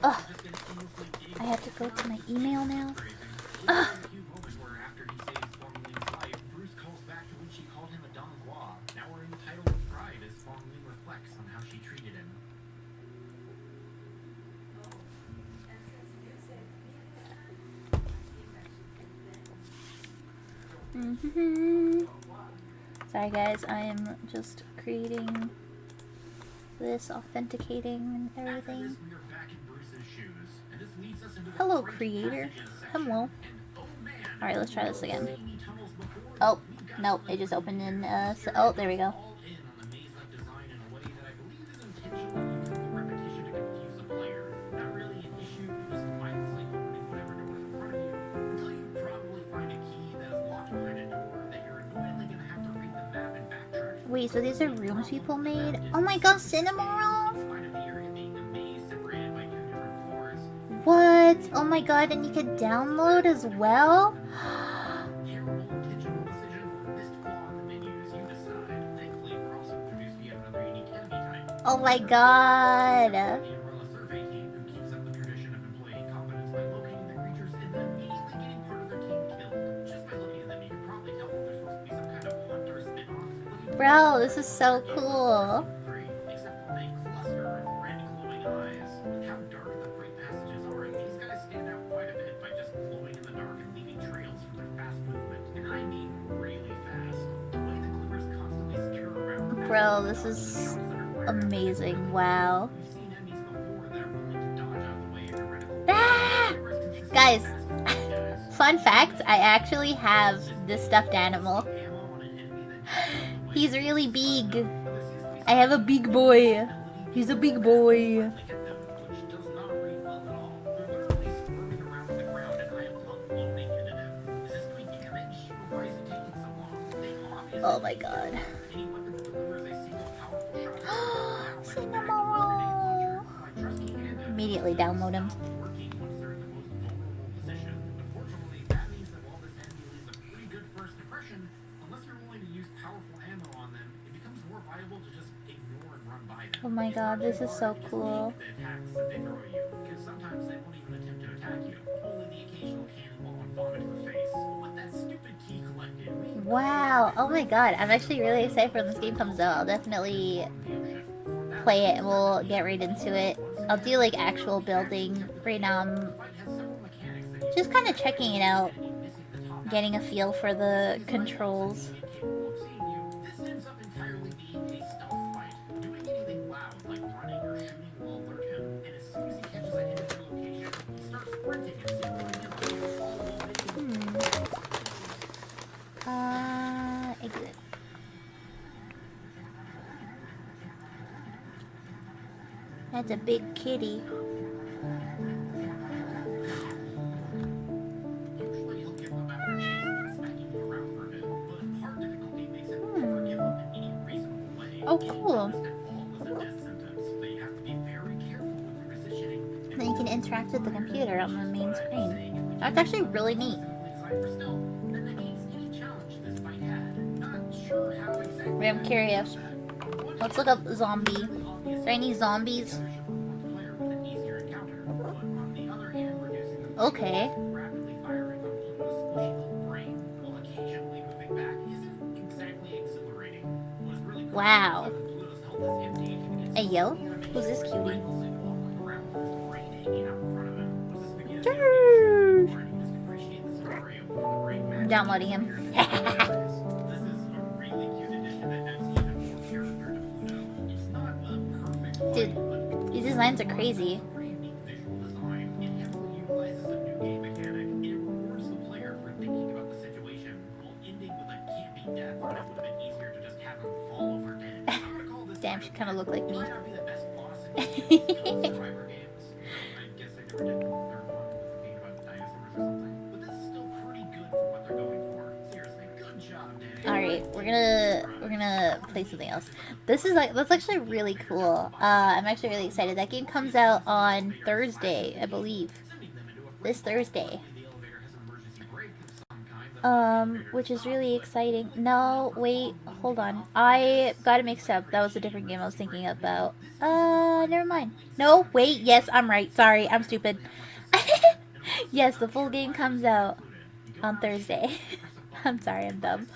Ugh. I have to go to my email now. Ugh. Sorry guys, I am just creating this, authenticating and everything. Hello creator. Hello. Alright, let's try this again. Oh, nope, it just opened in, oh, there we go. All in on the maze-up design in a way that I believe is intentional because the repetition to confuse the player. Not really an issue, just mindlessly opening whatever doors in front of you until you probably find a key that is locked behind a door that you're annoyingly gonna have to read the map and backtrack. Wait, so these are rooms people made? Oh my god, cinema roll! In spite of the area being a maze separated by 2 different floors, What? Oh my god, and you can download as well? terrible intentional decision or missed flaw in the menus, you decide. Thankfully, we're also introduced to yet another unique enemy type. Oh my god. The Umbrella Survey team, who keeps up the tradition of employee competence by locating the creatures and then immediately getting part of their team killed. Just by looking at them, you can probably tell that they're supposed to be some kind of hunter spin-off. Bro, this is so cool. Except with a cluster of red glowing eyes. With how dark the freight passages are, these guys stand out quite a bit by just glowing in the dark and leaving trails from their fast movement. And I mean really fast. The way the clippers constantly skitter around. Bro, this is amazing. Wow. You've seen enemies before that are willing to dodge out of the way of your reticle. Ah! Guys, fun fact, I actually have this stuffed animal. He's really big. I have a big boy. He's a big boy. Oh my god. Cinema. Immediately download him. Unfortunately, that means that while this enemy leaves a pretty good first impression, unless you're willing to use powerful ammo on them, it becomes more viable to just ignore and run by them. Oh my god, this is so cool. The attacks that they throw at you, because sometimes they won't even attempt to attack you. Only the occasional cannonball and vomit in the face. But with that stupid key collected, Wow. Oh my god, I'm actually really excited for when this game comes out. I'll definitely play it and we'll get right into it. I'll do like actual building. Right now I'm just kind of checking it out, getting a feel for the controls. this ends up entirely being a stealth fight. Doing anything loud, like running or shooting, will alert him. And as soon as he catches a hit at your location, he starts sprinting and zeroing in on you, all while making Exit. That's a big kitty. Usually he'll give up after chasing and smacking you around for a bit, but hard difficulty makes him never give up in any reasonable way. Oh, Getting cool. noticed at all was a death sentence, but you have to be very careful with your positioning. Then you can interact with the computer on the main screen. That's actually really neat. Designed for stealth, then negates any challenge this fight had. Not sure how exactly. Wait, I'm curious. Let's look up zombie. Is there any zombies? Okay. Rapidly firing on Pluto's squishy little brain while occasionally moving back isn't exactly exhilarating. What is really cool Wow. is when Pluto's health is empty and Hey gets yo, animation who's this cutie? Michael's in walking around with his brain hanging out in front of him. Was this beginning Durr. animation, or do you just appreciate the scenario before the brain I'm matches downloading the him. appearance of the eyes? This is a really cute addition that adds even more character to Pluto. It's not a perfect fight, Dude, but these designs are crazy. pretty unique visual design. It heavily utilizes a new game mechanic, and it rewards the player for thinking about the situation while ending with a campy death when it would have been easier to just have him fall over dead. I'm gonna call this Damn, she kind of looked like it me. might not be the best boss in Survivor games. I guess I never did the third one with the game about dinosaurs or something. But this is still pretty good for what they're going for. Seriously, good job, Danny. All right, we're gonna play something else. This is that's actually really cool. I'm actually really excited. That game comes out on Thursday, I believe. This Thursday. Which is really exciting. No, wait, hold on. I got it mixed up. That was a different game I was thinking about. Never mind. No, wait, yes, I'm right. Sorry, I'm stupid. Yes, the full game comes out on Thursday. I'm sorry, I'm dumb.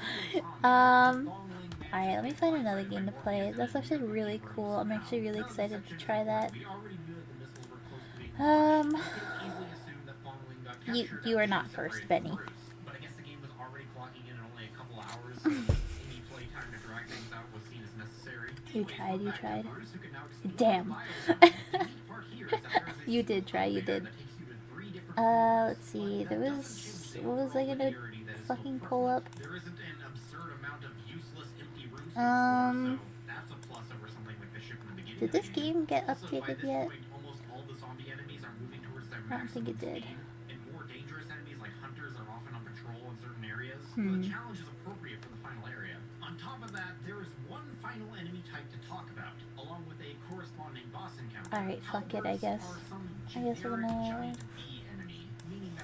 Alright, let me find another game to play. That's actually really cool. I'm actually really excited to try that. You are not first, Benny. But I guess the game was already clocking in only a couple hours, so any play time to drag things out was seen as necessary. You tried, you tried. Members who can now explore Damn. the biome. The neat part here is that there is a You did try, you did. that takes you to 3 different Let's see. There was What was I gonna fucking pull up? There isn't an absurd amount of useless empty rooms Um, so that's a plus over something like the ship in the beginning. did this game get Also, by updated this yet? point, almost all the zombie enemies are moving towards their I don't think it maximum did. speed, and more dangerous enemies like hunters are often on patrol in certain areas. Hmm. The challenge is appropriate for the final area. On top of that, there is one final enemy type to talk about, along with a corresponding boss encounter. Alright, fuck it, I guess. I guess we're gonna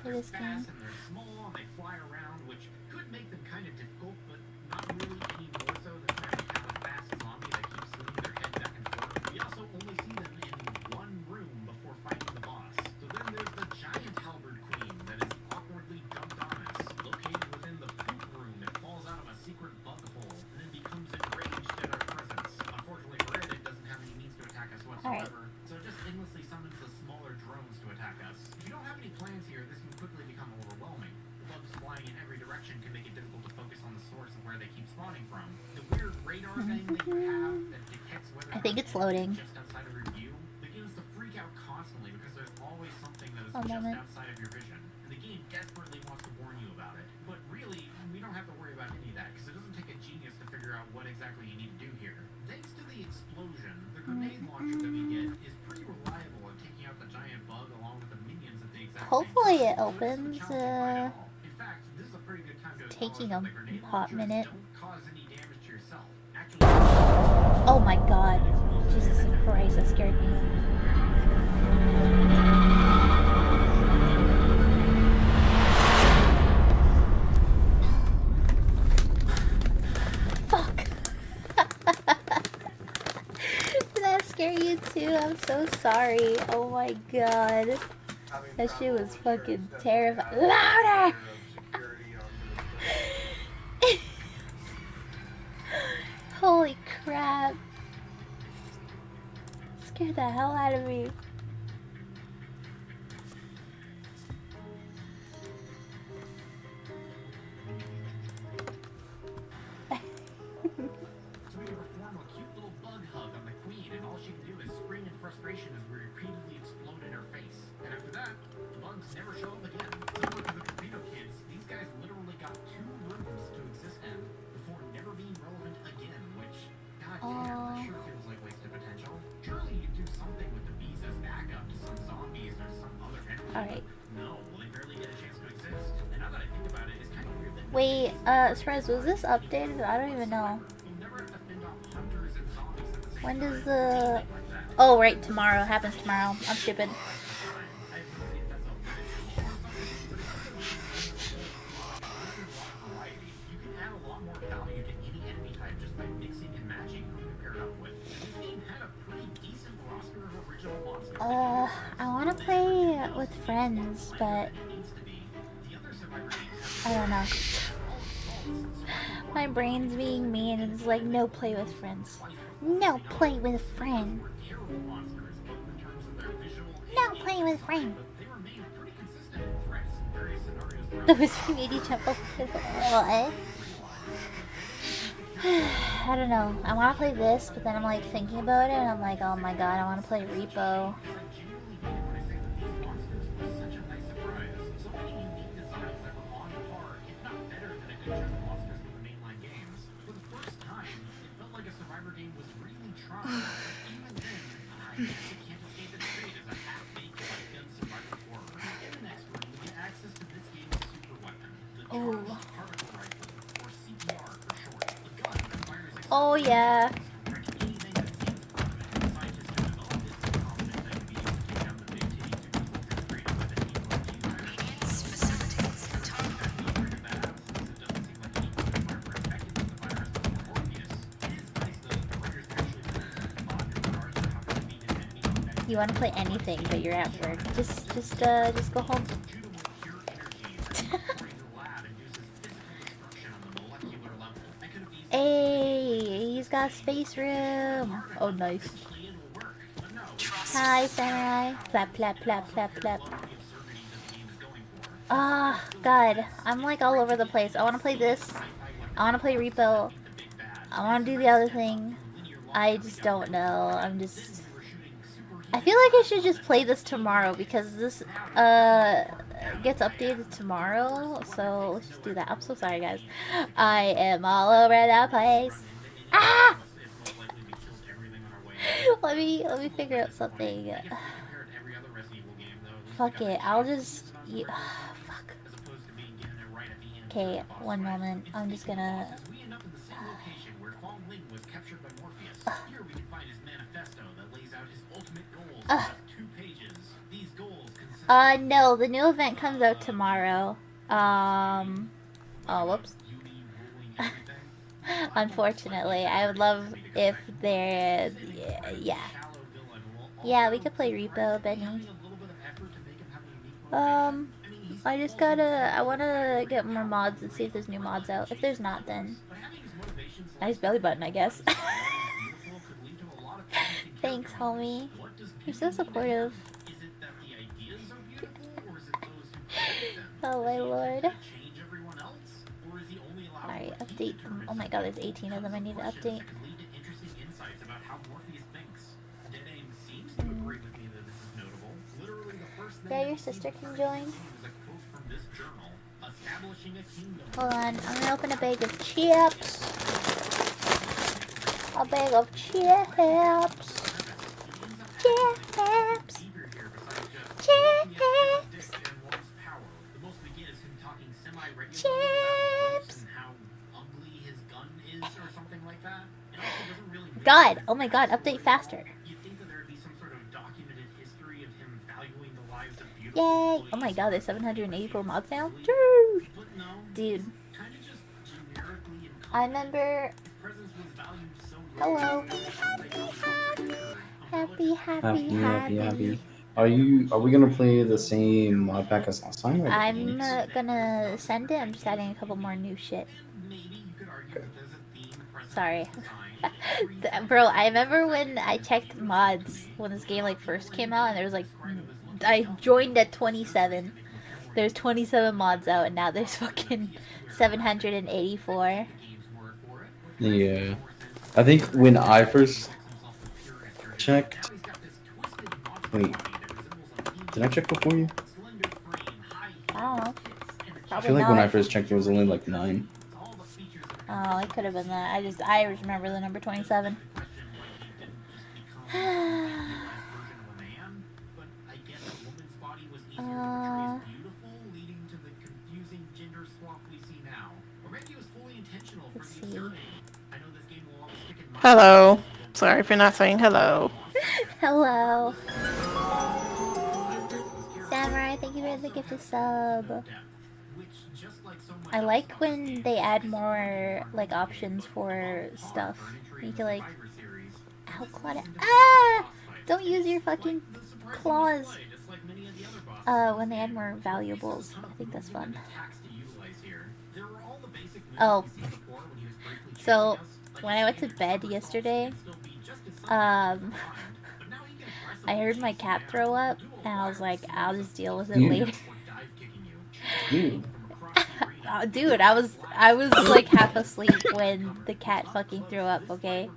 play this game. And they're small, and they fly around, which could make them kind of difficult, but not really any more so than trying to count a fast zombie that keeps swinging their head back and forth. We also only see them in one room before fighting the boss. So then there's the giant halberd queen that is awkwardly dumped on us, located within the poop room that falls out of a secret bug hole, and then becomes enraged at our presence. Unfortunately for it, it doesn't have any means to attack us whatsoever, so it just endlessly summons the smaller drones to attack us. If you don't have any plans here, this can quickly become overwhelming. Bugs flying in every direction can make it difficult to focus on the source of where they keep spawning from. The weird radar thing that you have that detects whether I think it's loading. just outside of your view begins to freak out constantly because there's always something that is A just moment. outside of your vision. And the game desperately wants to warn you about it. But really, we don't have to worry about any of that because it doesn't take a genius to figure out what exactly you need to do here. Thanks to the explosion, the grenade launcher that we get is pretty reliable at taking out the giant bug along with the minions at the exact same Hopefully time. it opens. In fact, this is a pretty good time to Taking acknowledge a that the grenade hot launchers minute. don't cause any damage to yourself. Actually, Oh my god. Jesus Christ, that scared me. Fuck. Did that scare you too? I'm so sorry. Oh my god. That shit was fucking terrifying. Louder! Holy crap. Scared the hell out of me. so we can perform a cute little bug hug on the queen, and all she can do is scream in frustration as we repeatedly explode in her face. And after that, the bugs never show up again. Similar to the torpedo kids, these guys literally got 2 rooms to exist in before never being relevant again, which, goddamn, that sure feels like wasted potential. Surely you do something with the bees as backup to some zombies or some other enemy. Alright. No, well, they barely get a chance to exist. And now that I think about it, it's kind of weird that Wait, Sprez, was this updated? I don't even know. When does the... Oh, right, tomorrow. Happens tomorrow. I'm stupid. I want to play with friends, but I don't know. My brain's being mean and it's like, no play with friends. No play with friends. No play with friends. The whispering made each other. What? I don't know. I want to play this, but then I'm like thinking about it and I'm like, oh my god, I want to play Repo. Oh. Oh yeah. You want to play anything, but you're at work. Just go home. Hey, he's got space room. Oh, nice. Hi, samurai. Flap, flap, flap, flap, flap. Ah, God. I'm like all over the place. I want to play this. I want to play Repo. I want to do the other thing. I just don't know. I'm just... I feel like I should just play this tomorrow because this gets updated tomorrow. So let's just do that. I'm so sorry, guys. I am all over the place. Ah! let me figure out something. Fuck it. I'll just. Fuck. Okay, one moment. I'm just gonna. No, the new event comes out tomorrow. Oh, whoops. Unfortunately, I would love if there. Yeah. Yeah, we could play Repo, Benny. I just gotta. I wanna get more mods and see if there's new mods out. If there's not, then. Nice belly button, I guess. Thanks, homie. You're so supportive. Oh my lord. Alright, update them. Oh my god, there's 18 of them I need to update. Yeah, your sister can join. Hold on, I'm gonna open a bag of chips. A bag of chips. Chips. Chips. Chips. God, oh my god, update faster. Yay! Oh my god, there's 784 mods now? Dude. I remember... Hello. Happy. Are we gonna play the same mod pack as last time? I'm gonna send it. I'm just adding a couple more new shit. Okay. Sorry. Bro, I remember when I checked mods when this game like first came out and there was like I joined at 27. There's 27 mods out and now there's fucking 784. Yeah. I think when I first checked... Wait. Did I check before you? I don't know. I feel like when I first checked there was only like 9. Oh, it could have been that. I just remember the number 27. Let's see. Hello. Sorry for not saying hello. Hello. Samurai, thank you for the gifted sub. I like when they add more like options for stuff. You can like ow, Claudia. Ah! Don't use your fucking claws. When they add more valuables. I think that's fun. Oh. So when I went to bed yesterday, I heard my cat throw up and I was like, I'll just deal with it later. Dude, I was like half asleep when the cat fucking threw up, okay?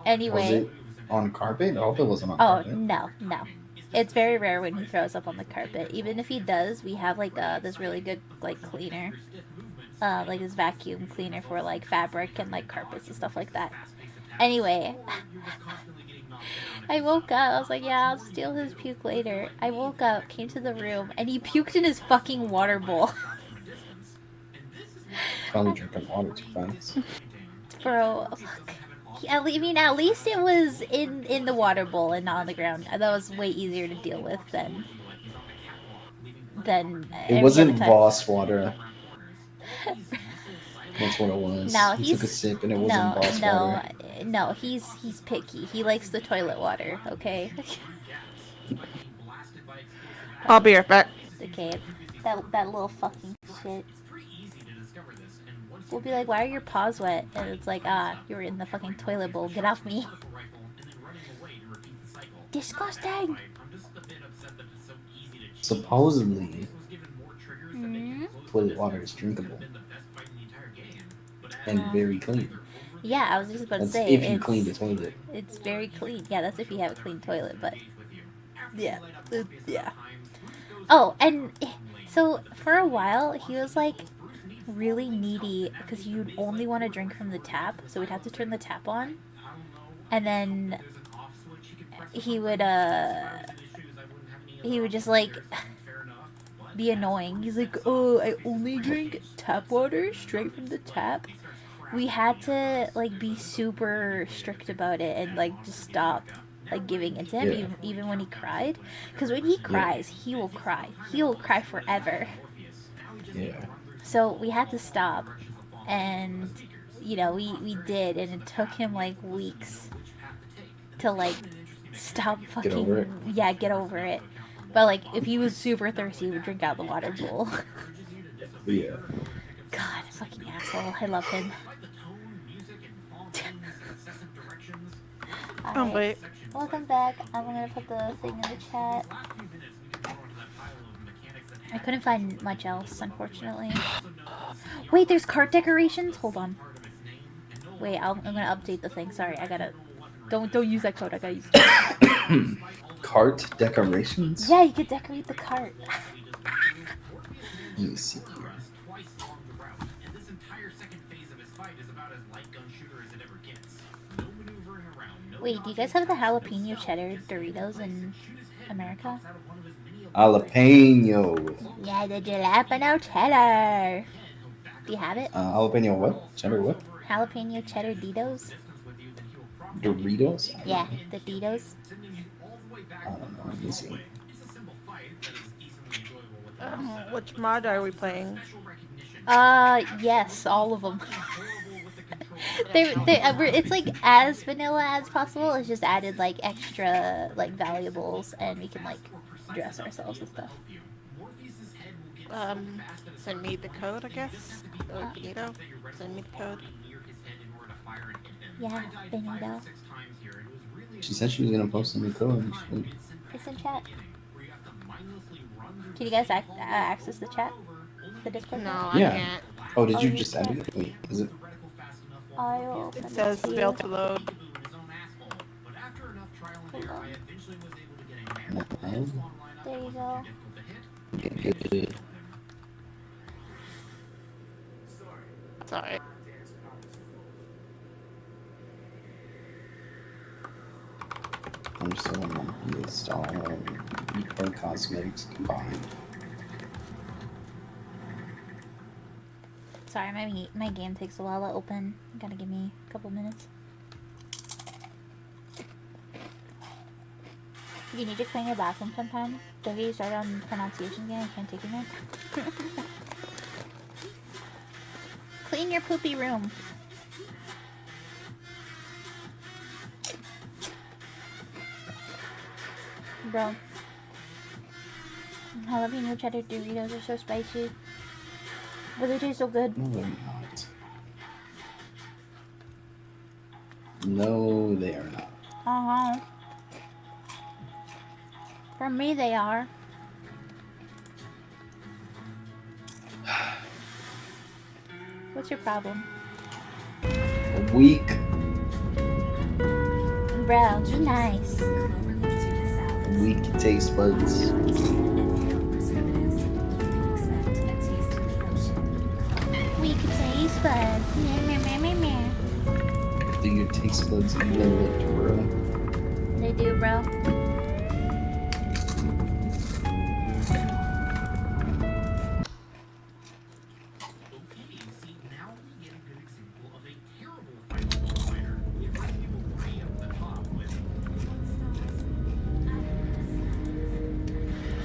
Anyway. Was it on carpet? I hope it wasn't on carpet. Oh, no. It's very rare when he throws up on the carpet. Even if he does, we have like this really good like cleaner. Like this vacuum cleaner for like fabric and like carpets and stuff like that. Anyway. I woke up, I was like, yeah, I'll steal his puke later. I woke up, came to the room, and he puked in his fucking water bowl. Probably drinking water too fast. Bro, fuck. At least it was in the water bowl and not on the ground. That was way easier to deal with than it wasn't Voss water. That's what it was. No, he took a sip and it wasn't Voss water. No, he's picky. He likes the toilet water, okay? I'll be right back. Okay, that little fucking shit. We'll be like, why are your paws wet? And it's like, you were in the fucking toilet bowl. Get off me. Disgusting. Supposedly, toilet water is drinkable and very clean. Yeah, I was just about to That's say if you it's, clean the toilet. it's very clean. Yeah, that's if you have a clean toilet, but yeah, yeah. Oh, and so for a while he was like really needy because you'd only want to drink from the tap, so we'd have to turn the tap on, and then he would just like be annoying. He's like, oh, I only drink tap water straight from the tap. We had to like be super strict about it and like just stop like giving it to him, Yeah. even when he cried, because when he cries he will cry forever. Yeah. So we had to stop, and you know we did, and it took him like weeks to like stop fucking Get over it. Yeah, get over it. But like if he was super thirsty he would drink out the water bowl. Yeah. God, fucking asshole. I love him. Oh, Alright, wait. welcome back. I'm gonna put the thing in the chat. I couldn't find much else, unfortunately. Wait, there's cart decorations? Hold on. Wait, I'm gonna update the thing. Sorry, I gotta... Don't use that code. I gotta use it. Cart decorations? Yeah, you could decorate the cart. Let me see here. Wait, do you guys have the jalapeno cheddar Doritos in America? Jalapeno. Yeah, the jalapeno cheddar. Do you have it? Jalapeno what? Cheddar what? Jalapeno cheddar Doritos? Doritos? Yeah, the Doritos. I don't know. Let me see. Which mod are we playing? Yes, all of them. It's like as vanilla as possible. It's just added like extra like valuables, and we can like dress ourselves and stuff. Send me the code, I guess. Benito, send me the code. Yeah, Benito. She said she was gonna post in the code. It's in chat. Can you guys access the chat? The Discord? No, Yeah. I can't. Oh, did you you just edit can't. it? Wait, is it? I'll It send says it to failed you. to load. Hold on. No. There you go. Okay, good. Sorry. I'm still on the install Eco Cosmetics combined. Sorry, my game takes a while to open. You gotta give me a couple minutes. You need to clean your bathroom sometime. Don't get you started on pronunciation again. I can't take it anymore. Clean your poopy room. Bro. Jalapeno cheddar Doritos are so spicy. But they taste so good. No, they're not. No, they are not. Uh-huh. For me, they are. What's your problem? Weak. Bro, be nice. Weak taste buds. We could taste buds. Meh, meh, meh, meh, meh. Do your taste buds even lift, bro? They do, bro.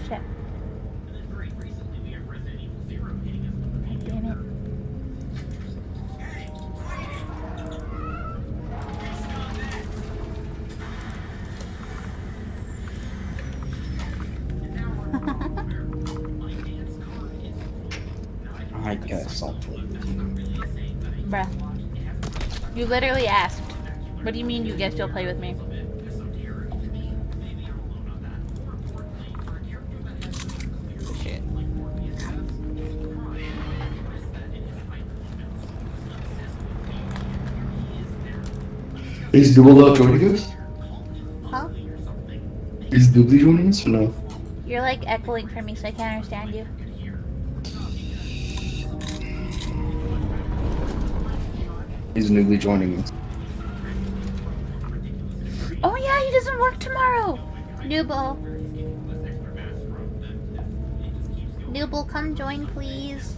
Shit. God damn it. I guess I'll play with you. Bruh. You literally asked. What do you mean you guys still play with me? Shit. Is Double Up joining us? Huh? Is Doobly joining us or no? You're like echoing for me, so I can't understand you. Is Noobly joining us? Oh yeah, he doesn't work tomorrow. Nooble. Nooble, come join, please.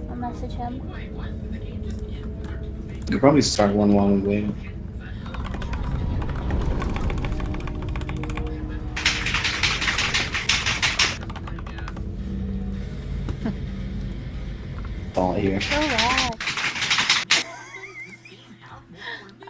I'll message him. You could probably start one while we wait. All I hear. So loud.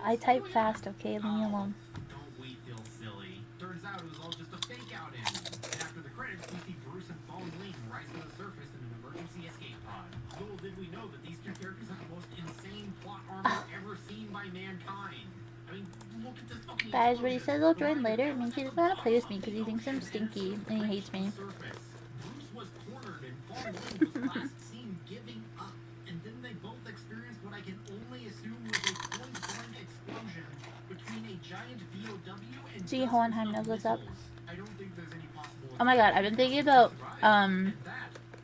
I type fast, okay? Leave me alone. Don't we feel silly? Turns out it was all just a fake outing. And after the credits, we see Bruce and Fallen Ling rise to the surface in an emergency escape pod. Little did we know that these two characters have the most insane plot armor ever seen by mankind. I mean, look at this fucking Guys, when he says he'll join later, it means he doesn't want to play with me because he thinks I'm stinky and he hates me. Bruce was cornered and Fallen Ling was last seen giving up. And then they both experienced what I can only assume was a point-blank explosion between a giant BOW and See, Hohenheim knows what's up. I don't think there's any possible. Oh my god, I've been thinking about, That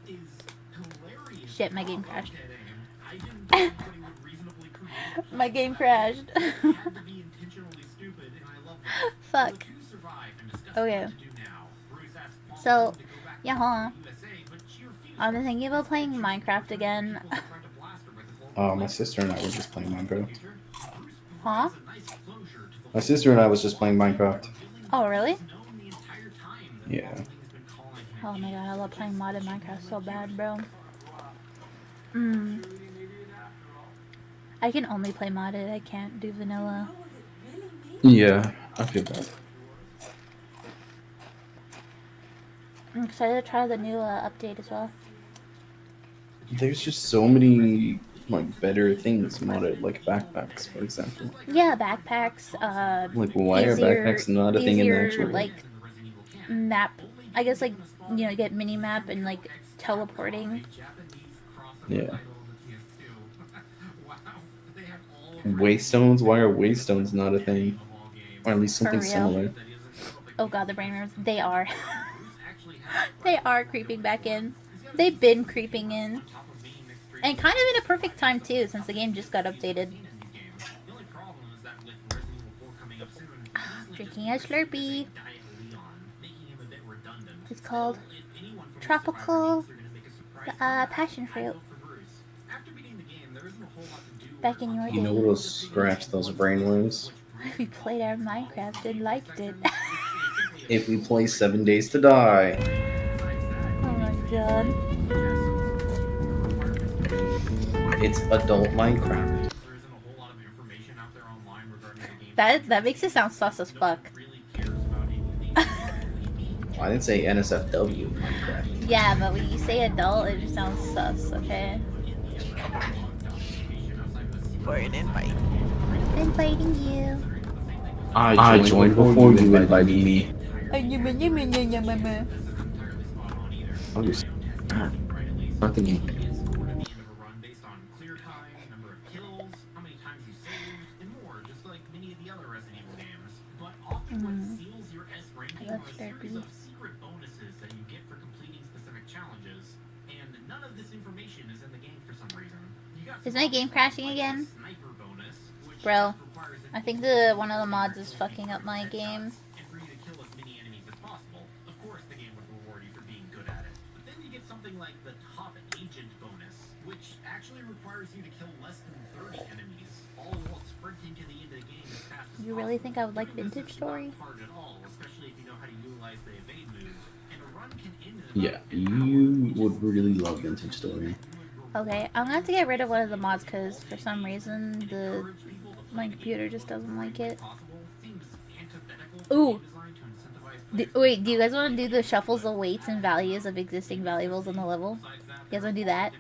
is hilarious. shit, my game crashed. I didn't think anybody would reasonably create My game crashed. it had to be intentionally stupid, and I love that. Fuck. If you survive and discuss Okay. what to do now, Bruce asked Fallen So, Ling to go back yeah, to huh? the USA, but she refused. I've been thinking about playing Minecraft again. My sister and I were just playing Minecraft. Huh? My sister and I was just playing Minecraft. Oh, really? Yeah. Oh my god, I love playing modded Minecraft so bad, bro. I can only play modded, I can't do vanilla. Yeah, I feel bad. I'm excited to try the new update as well. There's just so many like better things modded, like backpacks, for example. Yeah, backpacks, Like why are easier- backpacks not a thing in the easier, actual like, map, I guess, like, you know, get mini map and like teleporting. Yeah. Waystones? Why are waystones not a thing? Or at least something real. similar. Oh god, the brain worms, they are. They are creeping back in. They've been creeping in. And kind of in a perfect time too, since the game just got updated. Drinking a Slurpee. It's called Tropical Passion Fruit. Back in your day. You know what'll scratch those brainworms? We played our Minecraft and liked it. If we play 7 Days to Die. Oh my god. It's adult Minecraft. That makes it sound sus as fuck. I didn't say NSFW Minecraft. Yeah, but when you say adult, it just sounds sus, okay? For an invite. Inviting you. I joined before you invited me. I'm just not thinking. I love Slurpee. Secret bonuses that you get for completing specific challenges, and none of this information is in the game for some reason. You got Is my game crashing again? sniper bonus, which Bro, requires I think one of the mods is fucking up my game. and for you to kill as many enemies as possible. Of course, the game would reward you for being good at it. But then you get something like the top agent bonus, which actually requires you to kill less than 30 enemies, all while sprinting to the end of the game as fast as You really think I would like Vintage Story? hard at all, especially if you know how to utilize the evade move. And a run can end in Yeah, you would really love Vintage Story. Okay, I'm gonna have to get rid of one of the mods because for some reason my computer just doesn't like it. Ooh! Wait, do you guys want to do the shuffles the weights and values of existing valuables on the level? You guys want to do that?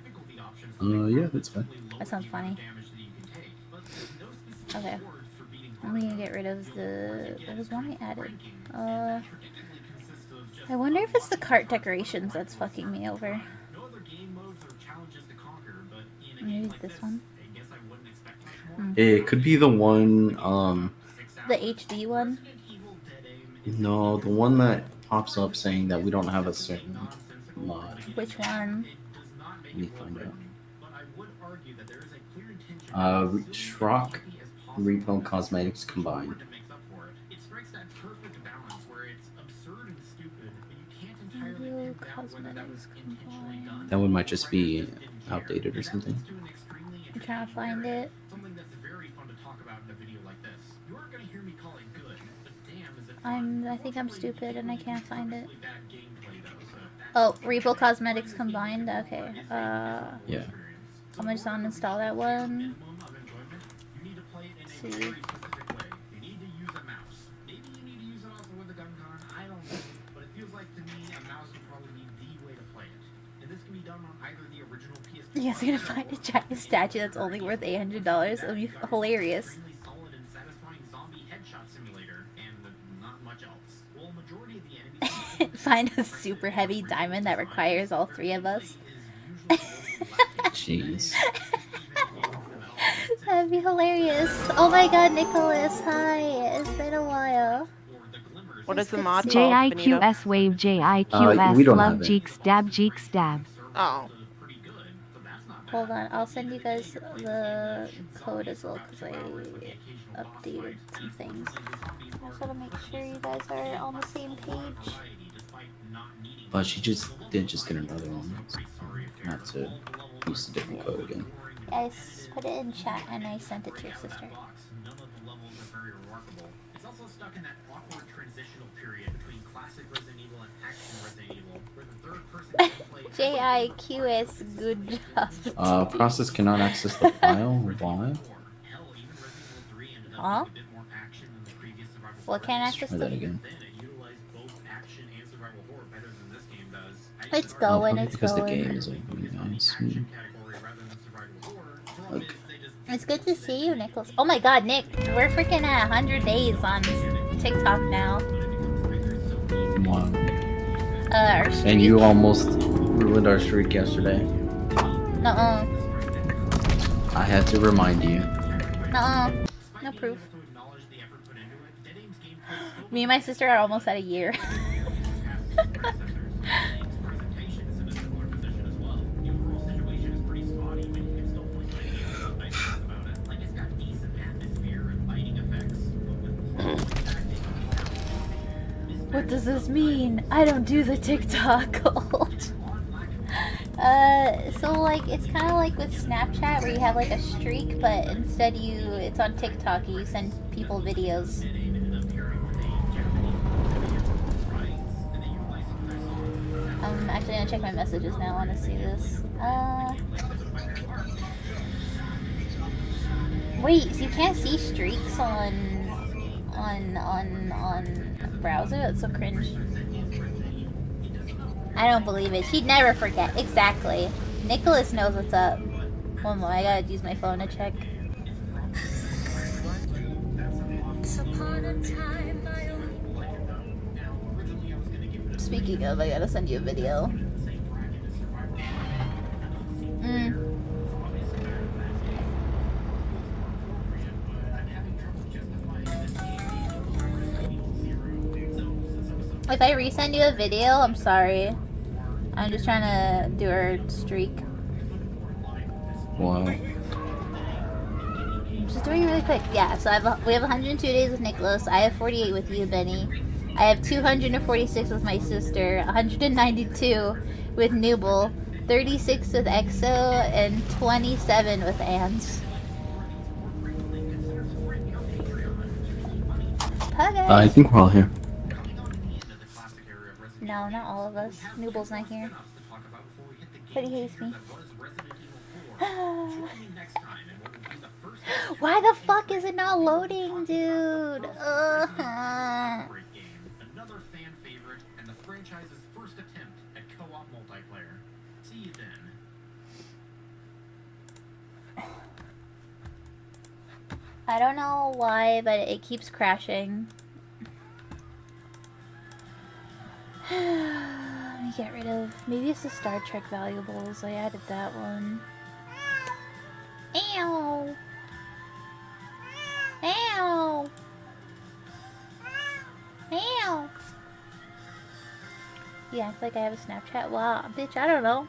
Yeah, that's fine. That sounds funny. Okay. I'm gonna get rid of the... There was one I added. I wonder if it's the cart decorations that's fucking me over. No other game modes or challenges to conquer, but in a Maybe game like this this, one. I guess I wouldn't expect much more. It could be the one. 6 The hours. HD one. Resident Evil Dead Aim is No, the one that pops up saying that we don't have a certain mod. Which one? It does not make Let me it find out. well-written, but I would argue that there is a clear intention to be as silly and Shrock, cheeky as possible, Repo, but Cosmetics the combined. humor that makes up for it. It strikes that perfect balance where it's absurd and stupid, but you can't entirely Repo, pin down whether that was Cosmetics intentionally done. That one might just be Writers just didn't care. outdated or And that something. leads to an extremely I'm trying to interesting find narrative, it. something that's very fun to talk about in a video like this. You aren't going to hear me call it good, but damn is it fun. I think I'm stupid and I can't find it. Purposely bad gameplay, though, so that's Oh, Repo Cosmetics combined? Okay. Yeah. I'm just gonna uninstall that one. minimum of enjoyment. You need to play it in a See. very specific way. You need to use a mouse. Maybe you need to use it also with a gun con. I don't know, but it feels like to me a mouse would probably be the way to play it. And this can be done on either the original PSP. You guys are gonna find a giant statue that's only worth $800. It'll be hilarious. Extremely solid and satisfying zombie headshot simulator, and not much else. Well, majority of the enemies Find a super heavy diamond that requires all three of us. Jeez. That'd be hilarious. Oh my god, Nicholas, hi. It's been a while. What is the mod called, Benito? JIQS wave we JIQS don't love have it. jeek stab jeek stab. Oh. Hold on, I'll send you guys the code as well because I updated some things. I just gotta make sure you guys are on the same page. But she did just get another one. So not to use a different code again. I put it in chat and I sent it to your sister. None of the levels are very remarkable. It's also stuck in that awkward transitional period between classic Resident Evil and action Resident Evil, where the third person gameplay JIQS, good job. Process cannot access the file. Why? Hell, even Resident Evil 3 ended up Huh? being a bit more action than the previous survival Well, horror. can't access Try that the... again. Then it utilized both action and survival horror better than this game does. It's Oh, going, probably it's because the going. game is open, guys. Action category rather than survival horror. Problem Like- is they just It's good to see you, Nicholas. Oh my god, Nick, we're freaking at 100 days on TikTok now. Wow. Our streak. And you almost ruined our streak yesterday. Nuh-uh. I had to remind you. Nuh-uh. No proof. Me and my sister are almost at a year. What does this mean? I don't do the TikTok. So like it's kind of like with Snapchat where you have like a streak, but instead it's on TikTok and you send people videos. I'm actually gonna check my messages now. I want to see this. Wait, so you can't see streaks on browser? That's so cringe. I don't believe it. She'd never forget. Exactly. Nicholas knows what's up. One more. I gotta use my phone to check. Speaking of, I gotta send you a video. If I resend you a video, I'm sorry. I'm just trying to do our streak. Wow. I'm just doing it really quick. Yeah, so we have 102 days with Nicholas. I have 48 with you, Benny. I have 246 with my sister. 192 with Nooble. 36 with EXO. And 27 with Ans. I think we're all here. No, not all of us. Nooble's not here. But he hates me. Why the fuck is it not loading, dude? Another fan favorite and the franchise's first attempt at co-op multiplayer. See you then. I don't know why, but it keeps crashing. get rid of? Maybe it's the Star Trek valuables. I added that one. Ow! Ow! Ow! You act like I have a Snapchat? Wow, bitch, I don't know.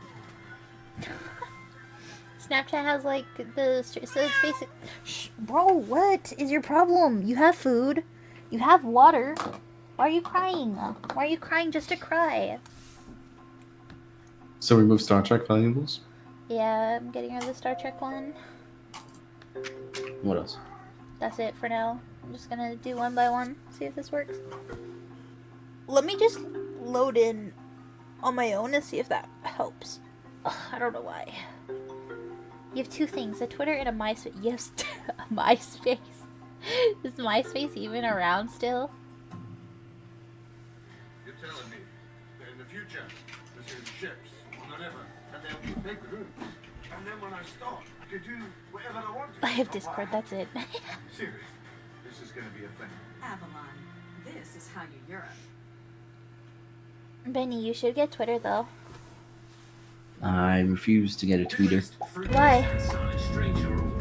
Snapchat has like the so it's basic. Shh, bro, what is your problem? You have food, you have water. Why are you crying? Why are you crying just to cry? So remove Star Trek valuables. Yeah, I'm getting rid of the Star Trek one. What else? That's it for now. I'm just gonna do one by one, see if this works. Let me just load in on my own and see if that helps. Ugh, I don't know why. You have two things, a Twitter and a MySpace. Yes, a MySpace. Is MySpace even around still? You're telling me that in the future, this is ships, whatever, that there'll be big rooms. And then when I stop, I can do whatever I want to. I have Discord, that's it. Seriously, this is going to be a thing. Avalon, this is how you Europe. Benny, you should get Twitter though. I refuse to get a tweeter. Why?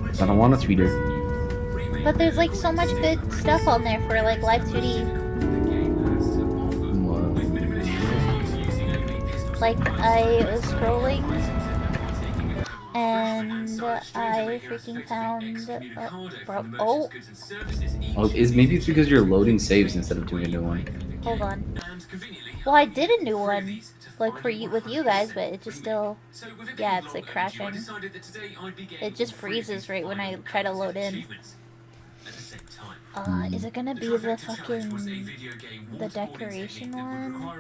Because I don't want a tweeter. But there's like so much good stuff on there for like live 2D. Like I was scrolling and I freaking found bro. Oh, Oh, maybe it's because you're loading saves instead of doing a new one. hold on. Well, I did a new one, like for you with you guys, but it just still, yeah, it's like crashing. It just freezes right when I try to load in. Is it gonna be the fucking the decoration one?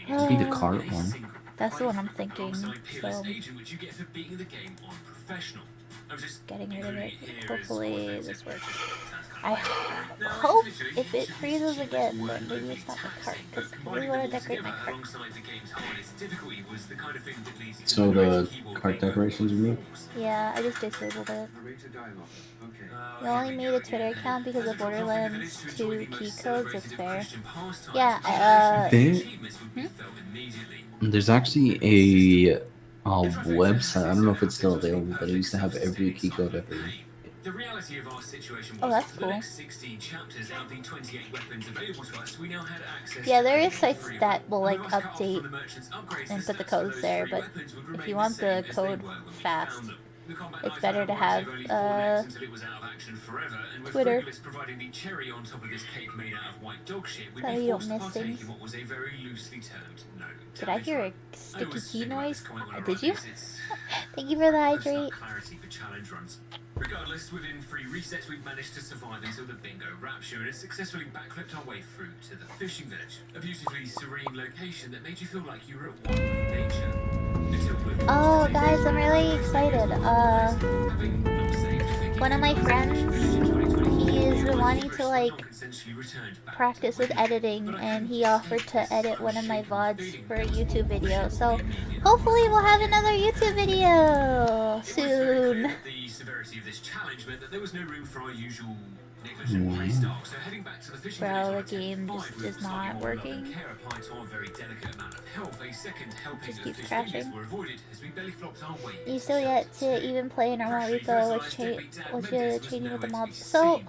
It'd be the cart one. That's the one I'm thinking. So getting rid of it. Hopefully this works. I hope if it freezes again, but maybe it's not the cart, because I really want to decorate my cart. So the cart decorations removed? Yeah, I just disabled it. You only made a Twitter account because of Borderlands 2 key codes, that's fair. Yeah, There's actually a website, I don't know if it's still available, but it used to have every key code ever. The reality of our situation oh, was that's for cool. the next 16 chapters out of the 28 weapons available to us, we now had access Yeah, there to is sites free that will like and the most cut off update from the merchant's upgrades and the put the stats codes for there, those but free weapons would if remain you the want same the as they code were when we fast, found them. The combat it's knife better to ammo have gave only 4 minutes until it was out of action forever, and with Twitter. Frigolis providing the cherry on top of this cake made out of white dog shit, we'd So be you don't forced to miss partake things. in what was a very loosely termed no Did I hear a I sticky always key think about noise? this comment when I Did write you? this, it's Thank you for the post hydrate. that clarity for challenge runs. Regardless, within 3 resets, we've managed to survive until the bingo rapture and have successfully backflipped our way through to the fishing village. A beautifully serene location that made you feel like you were at one with nature. Oh, guys, I'm really excited. One of my friends, he's been wanting to like practice with editing, and he offered to edit one of my VODs for a YouTube video. So hopefully we'll have another YouTube video soon. The severity of this challenge meant that there was no room for our usual negligent playstyle, so heading back to the fishing Bro, village the game just is not working. care applied to our very delicate amount of health, a second helping Just of keeps fish crashing. fingers were avoided as we belly flopped our way. You still yet to even play normal repo, which you're changing with the mobs. So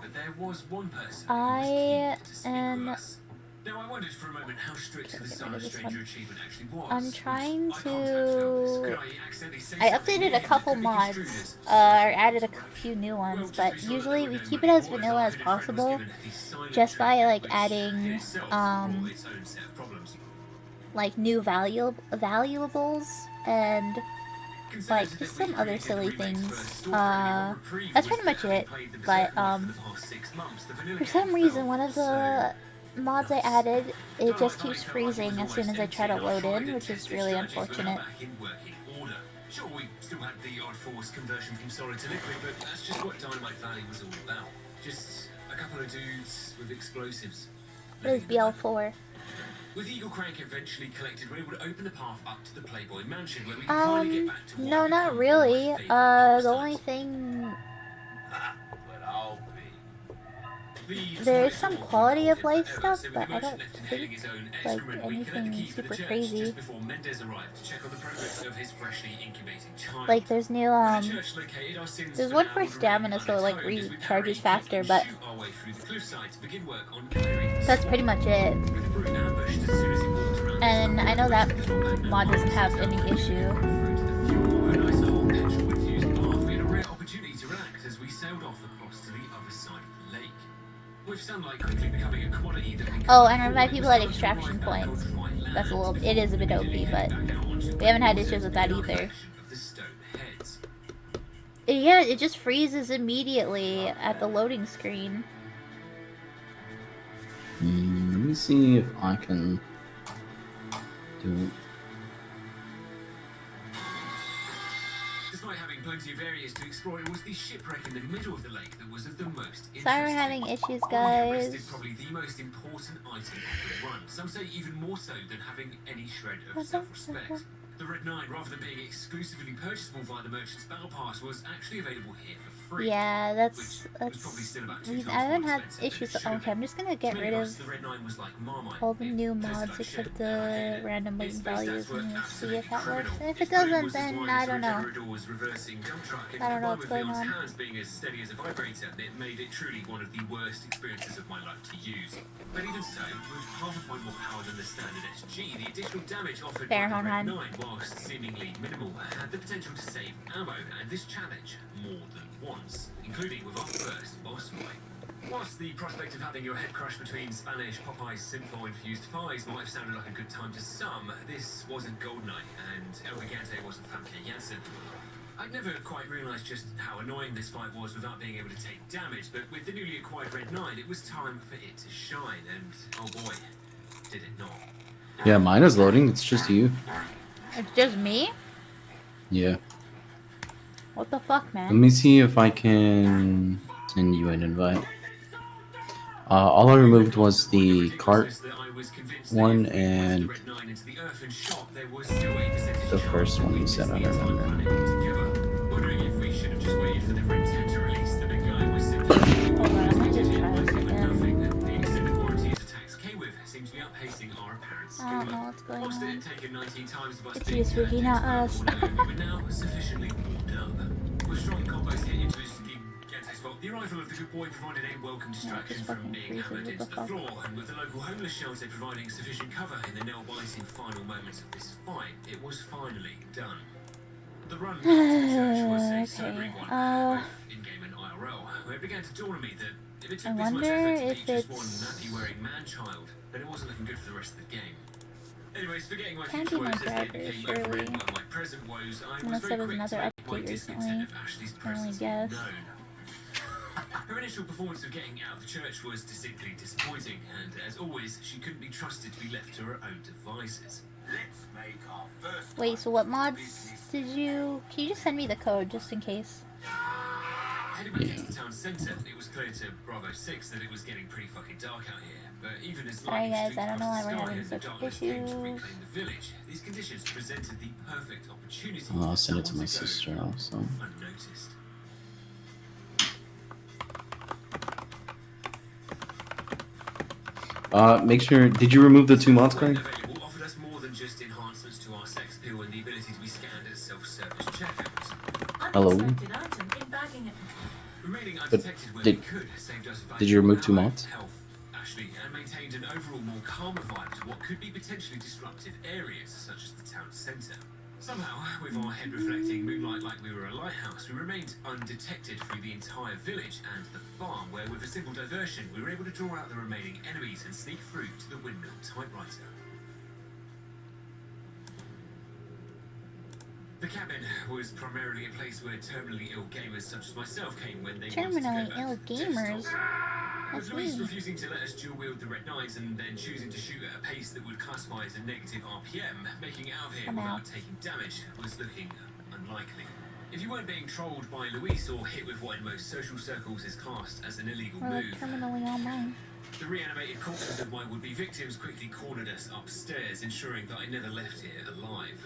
I am. Now I wondered for a moment how strict the Silent Stranger achievement actually was. I'm trying I to. accidentally say I something updated a couple mods, or added a few new ones, but usually we keep it as vanilla as possible, just by like adding like new valuables and like just some other silly things. That's pretty much it. But for some reason, one of the mods I added, it just keeps freezing as soon as I try to load in, which is really unfortunate. Sure, we still had the odd force conversion from solid to liquid, but that's just what Dynamite Valley was all about. Just a couple of dudes with explosives. What is BL4? With Eagle Crank eventually collected, we're able to open the path up to the Playboy Mansion, where we can finally get back to No, not really. The only thing. There's some quality of life stuff, but I don't think like anything super crazy. Like there's new there's one for stamina, so it like recharges faster, but that's pretty much it. And I know that mod doesn't have any issue. Oh, and revive people at extraction points. That's a little. It is a bit OP, but we haven't had issues with that either. Yeah, it just freezes immediately at the loading screen. Let me see if I can do it. Despite having plenty of areas to explore, it was the shipwreck in the middle of the lake that was of the most interesting. Sorry we're having issues, guys. Probably the most important item of the run. Some say even more so than having any shred of self-respect. The Red 9, rather than being exclusively purchasable via the Merchant's Battle Pass, was actually available here for free. Yeah, that's I haven't had issues. Okay, I'm just gonna get rid of all the new mods except the random latent values and see if that works. And if it doesn't, then I don't know. I don't know what's going on. Being as steady as a vibrator, it made it truly one of the worst experiences of my life to use. But even so, with half a point more power than the standard SG, the additional damage offered by the Red 9, whilst seemingly minimal, had the potential to save ammo, and this challenge more than once, including with our first boss fight. Whilst the prospect of having your head crushed between Spanish Popeye's Syntho-infused thighs might have sounded like a good time to some, this wasn't GoldenEye, and El Gigante wasn't Famke Janssen. I'd never quite realised just how annoying this fight was without being able to take damage, but with the newly acquired Red 9, it was time for it to shine, and oh boy, did it not. Yeah, mine is loading. It's just you. It's just me? Yeah. What the fuck, man? Let me see if I can send you an invite. All I removed was the cart one and the first one you said, I don't remember. I don't know what's going on. It's you, Spooky, not us. The arrival of the good boy provided a welcome distraction from being hammered into the floor, and with the local homeless shelter providing sufficient cover in the nail-biting final moments of this fight, it was finally done. The run to the church was a sobering one, both in-game and IRL, where it began to dawn on me that if it took this much effort to beat just one nappy-wearing man-child, then it wasn't looking good for the rest of the game. Anyways, forgetting my future woes as they became overridden by my present woes, I was very quick to make my discontent of Ashley's presence known. Her initial performance of getting out of the church was distinctly disappointing, and as always, she couldn't be trusted to be left to her own devices. Let's make our first. Wait, so what mods did you... Can you just send me the code, just in case? Heading back into the town centre, it was clear to Bravo 6 that it was getting pretty fucking dark out here. But even as Sorry lightning guys, I don't know why we're streaked having across the such sky and the darkness came to issues. reclaim the village, these conditions presented the perfect opportunity I'll for send it to someone my go sister also. unnoticed. Make sure. Did you remove the 2 mods, Craig? Available offered us more than just enhancements to our sex appeal and the ability to be scanned at self-service checkouts. Hello. Remaining But undetected where we could saved us did you remove 2 valuable mods? health, Ashley, and maintained an overall more calmer vibe to what could be potentially disruptive areas such as the town centre. Somehow, with our head reflecting moonlight like we were a lighthouse, we remained undetected through the entire village and the farm, where with a simple diversion, we were able to draw out the remaining enemies and sneak through to the windmill typewriter. The cabin was primarily a place where terminally ill gamers such as myself came when they wanted to go Terminally back ill to the gamers? desktop. That's With Louise me. refusing to let us dual-wield the Red 9s and then choosing to shoot at a pace that would classify as a negative RPM, making it out of here without taking damage was looking unlikely. If you weren't being trolled by Louise or hit with what in most social circles is classed as an illegal Or like move, terminally online. the reanimated corpses of my would-be victims quickly cornered us upstairs, ensuring that I never left here alive.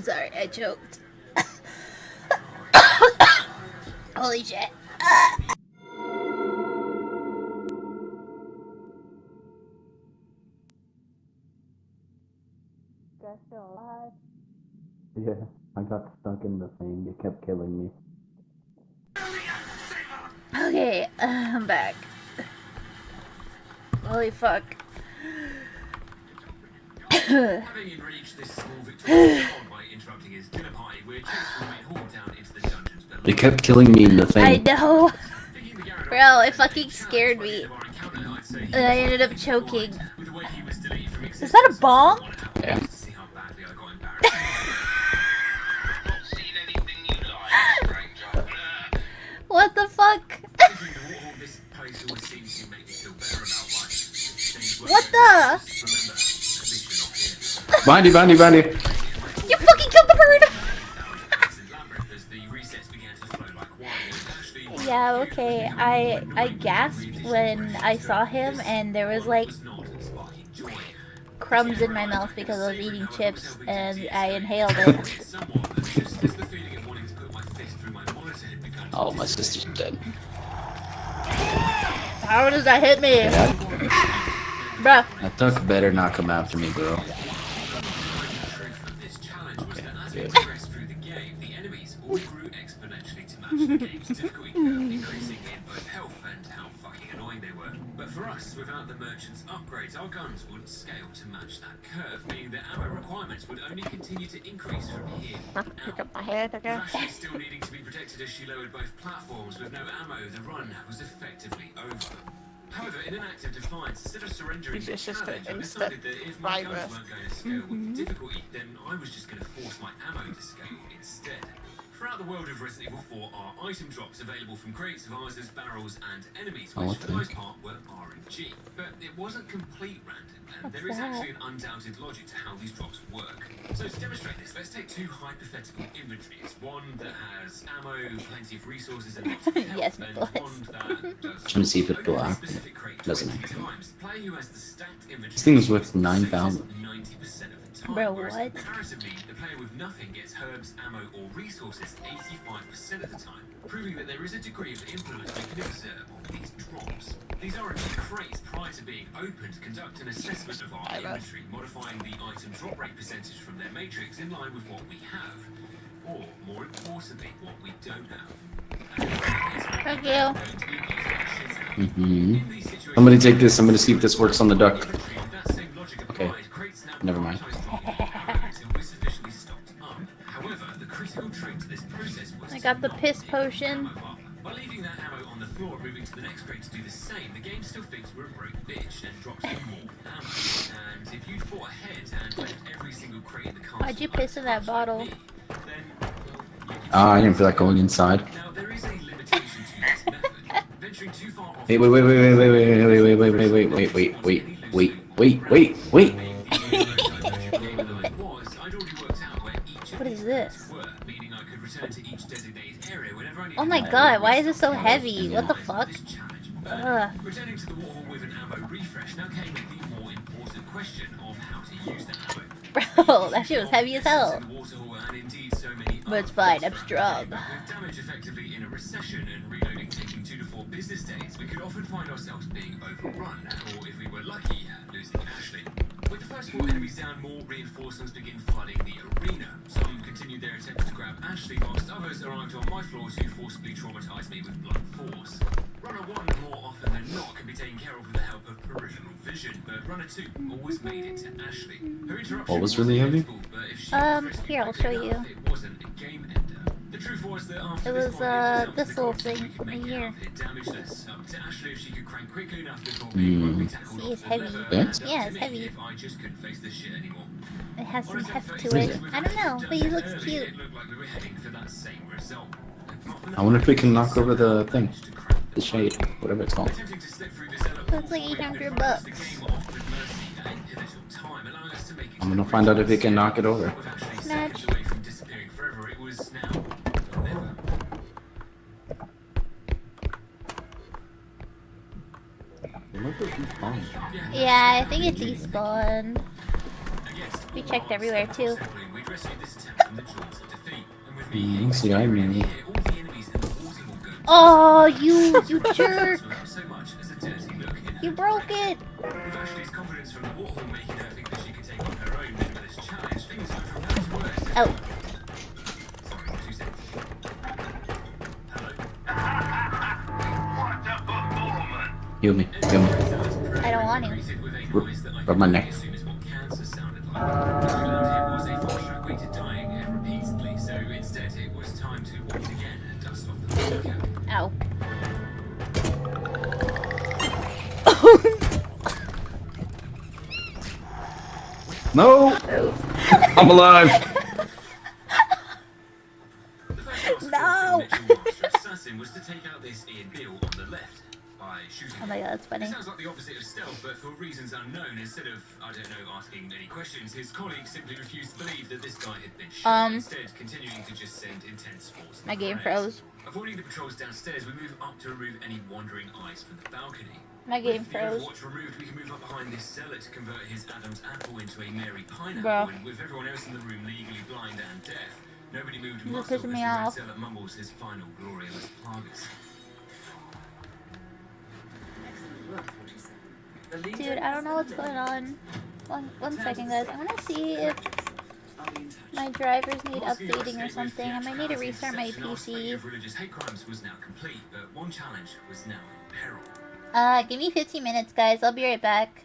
I'm sorry, I choked. Holy shit. Guys still alive? Yeah, I got stuck in the thing. It kept killing me. Okay, I'm back. Holy fuck. Having reached this small victory by interrupting his dinner party, we're chased from the main hall down into the dungeons below. It kept killing me in the thing. I know. Bro, it fucking scared me. And I ended up choking. Is that a bomb? Yeah. What the fuck? What the? Behind you. You fucking killed the bird! Yeah, okay. I gasped when I saw him and there was like crumbs in my mouth because I was eating chips and I inhaled it. Oh, my sister's dead. How does that hit me? Yeah. Bruh. That duck better not come after me, bro. But for us, without the merchant's upgrades, our guns wouldn't scale to match that curve, meaning that ammo requirements would only continue to increase from here Not to pick up my head, I guess. Ashley still needing to be protected as she lowered both platforms. With no ammo, the run was effectively over. However, in an act of defiance, instead of surrendering the It's just challenge, I an decided that if my guns virus. weren't going to scale with difficulty, then I was just going to force my ammo to scale instead. Throughout the world of Resident Evil 4 are item drops available from crates, visors, barrels, and enemies, which for the most part were RNG. But it wasn't complete random, and there is actually an undoubted logic to how these drops work. So to demonstrate this, let's take two hypothetical inventories. One that has ammo, plenty of resources, and lots of health, Yes, and boys. one that does Trying to see if it'll open a act. specific crate Doesn't 20 actually. times. Player who has the stacked inventory This thing is worth saves 9,000. 90% of the time, Bro, whereas what? comparatively, the player with nothing gets herbs, ammo, or resources 85% of the time, proving that there is a degree of influence we can exert on these drops. These RNG crates, prior to being opened, conduct an assessment of our inventory, modifying the item drop rate percentage from their matrix in line with what we have, or more importantly, what we don't have. Thank you. Somebody take this. I'm gonna see if this works on the duck. Okay. Never mind. I got the piss potion. By leaving that ammo on the floor and moving to the next crate to do the same, the game still thinks we're a broke bitch and drops you more ammo. And if you'd fought ahead and left every single crate in the console, Why'd you piss in that bottle? I didn't feel like going inside. Now there is a limitation to this method. Venturing too far off. Hey, wait. What is this? Oh my god, why is it so heavy? What the fuck? Ugh. Returning to the wall with an ammo refresh now came with the more important question of how to use that ammo. Bro, that shit was heavy as hell. But it's fine, I'm strong. With damage effectively in a recession and reloading taking 2 to 4 business days, we could often find ourselves being overrun, or if we were lucky, losing Ashley. With the first 4 enemies down, more reinforcements begin flooding the arena. Some continued their attempts to grab Ashley, whilst others arrived on my floor to forcibly traumatize me with blunt force. Runner 1, more often than not, can be taken care of with the help of peripheral vision, but Runner 2 always made it to Ashley. Her interruption What was really heavy? but if she Here, I'll show you. it wasn't a game ender. The truth was that after It this was, point, this little thing right here. It damaged us. Up to Ashley if she could crank quickly enough before being rugby tackled See, off it's the heavy. lever, Yeah? and up Yeah, to it's me heavy. if I just couldn't face this shit anymore. It has some Honestly, heft for to easy it. with I don't know, but he looks early, cute. It looked like we were heading for that same result. I wonder if we can knock over the thing. The shade. Whatever it's called. Attempting to slip through this That's like 800 bucks. the game offered mercy at a pivotal time, allowing us to make it I'm gonna find out if we can knock it over. with Ashley Snatch. seconds away from disappearing forever. It was now or never. Yeah, I think it despawned. We checked everywhere too. Let's see, I mean, Oh, you jerk! You broke it! Oh. heal me, heal me. I don't want to. Rub my neck. Ow. No! I'm alive! No! Oh my god, that's funny. It sounds like the opposite of stealth, but for reasons unknown, instead of, I don't know, asking any questions, his colleagues simply refused to believe that this guy had been shot, instead continuing to just send intense force. My game froze. Avoiding the patrols downstairs, we move up to remove any wandering eyes from the balcony. My game With the froze. Overwatch removed, we can move up behind this cellar to convert his Adam's apple into a Mary pineapple, Bruh. and with everyone else in the room legally blind and deaf, nobody moved You're muscle as pissing the me red off. cellar mumbles his final glory as Plagas. Dude, I don't know what's going on. One second, guys. I want to see if my drivers need updating or something. I might need to restart my PC. Religious hate crimes was now complete, but one challenge was now in peril. Give me 15 minutes, guys. I'll be right back.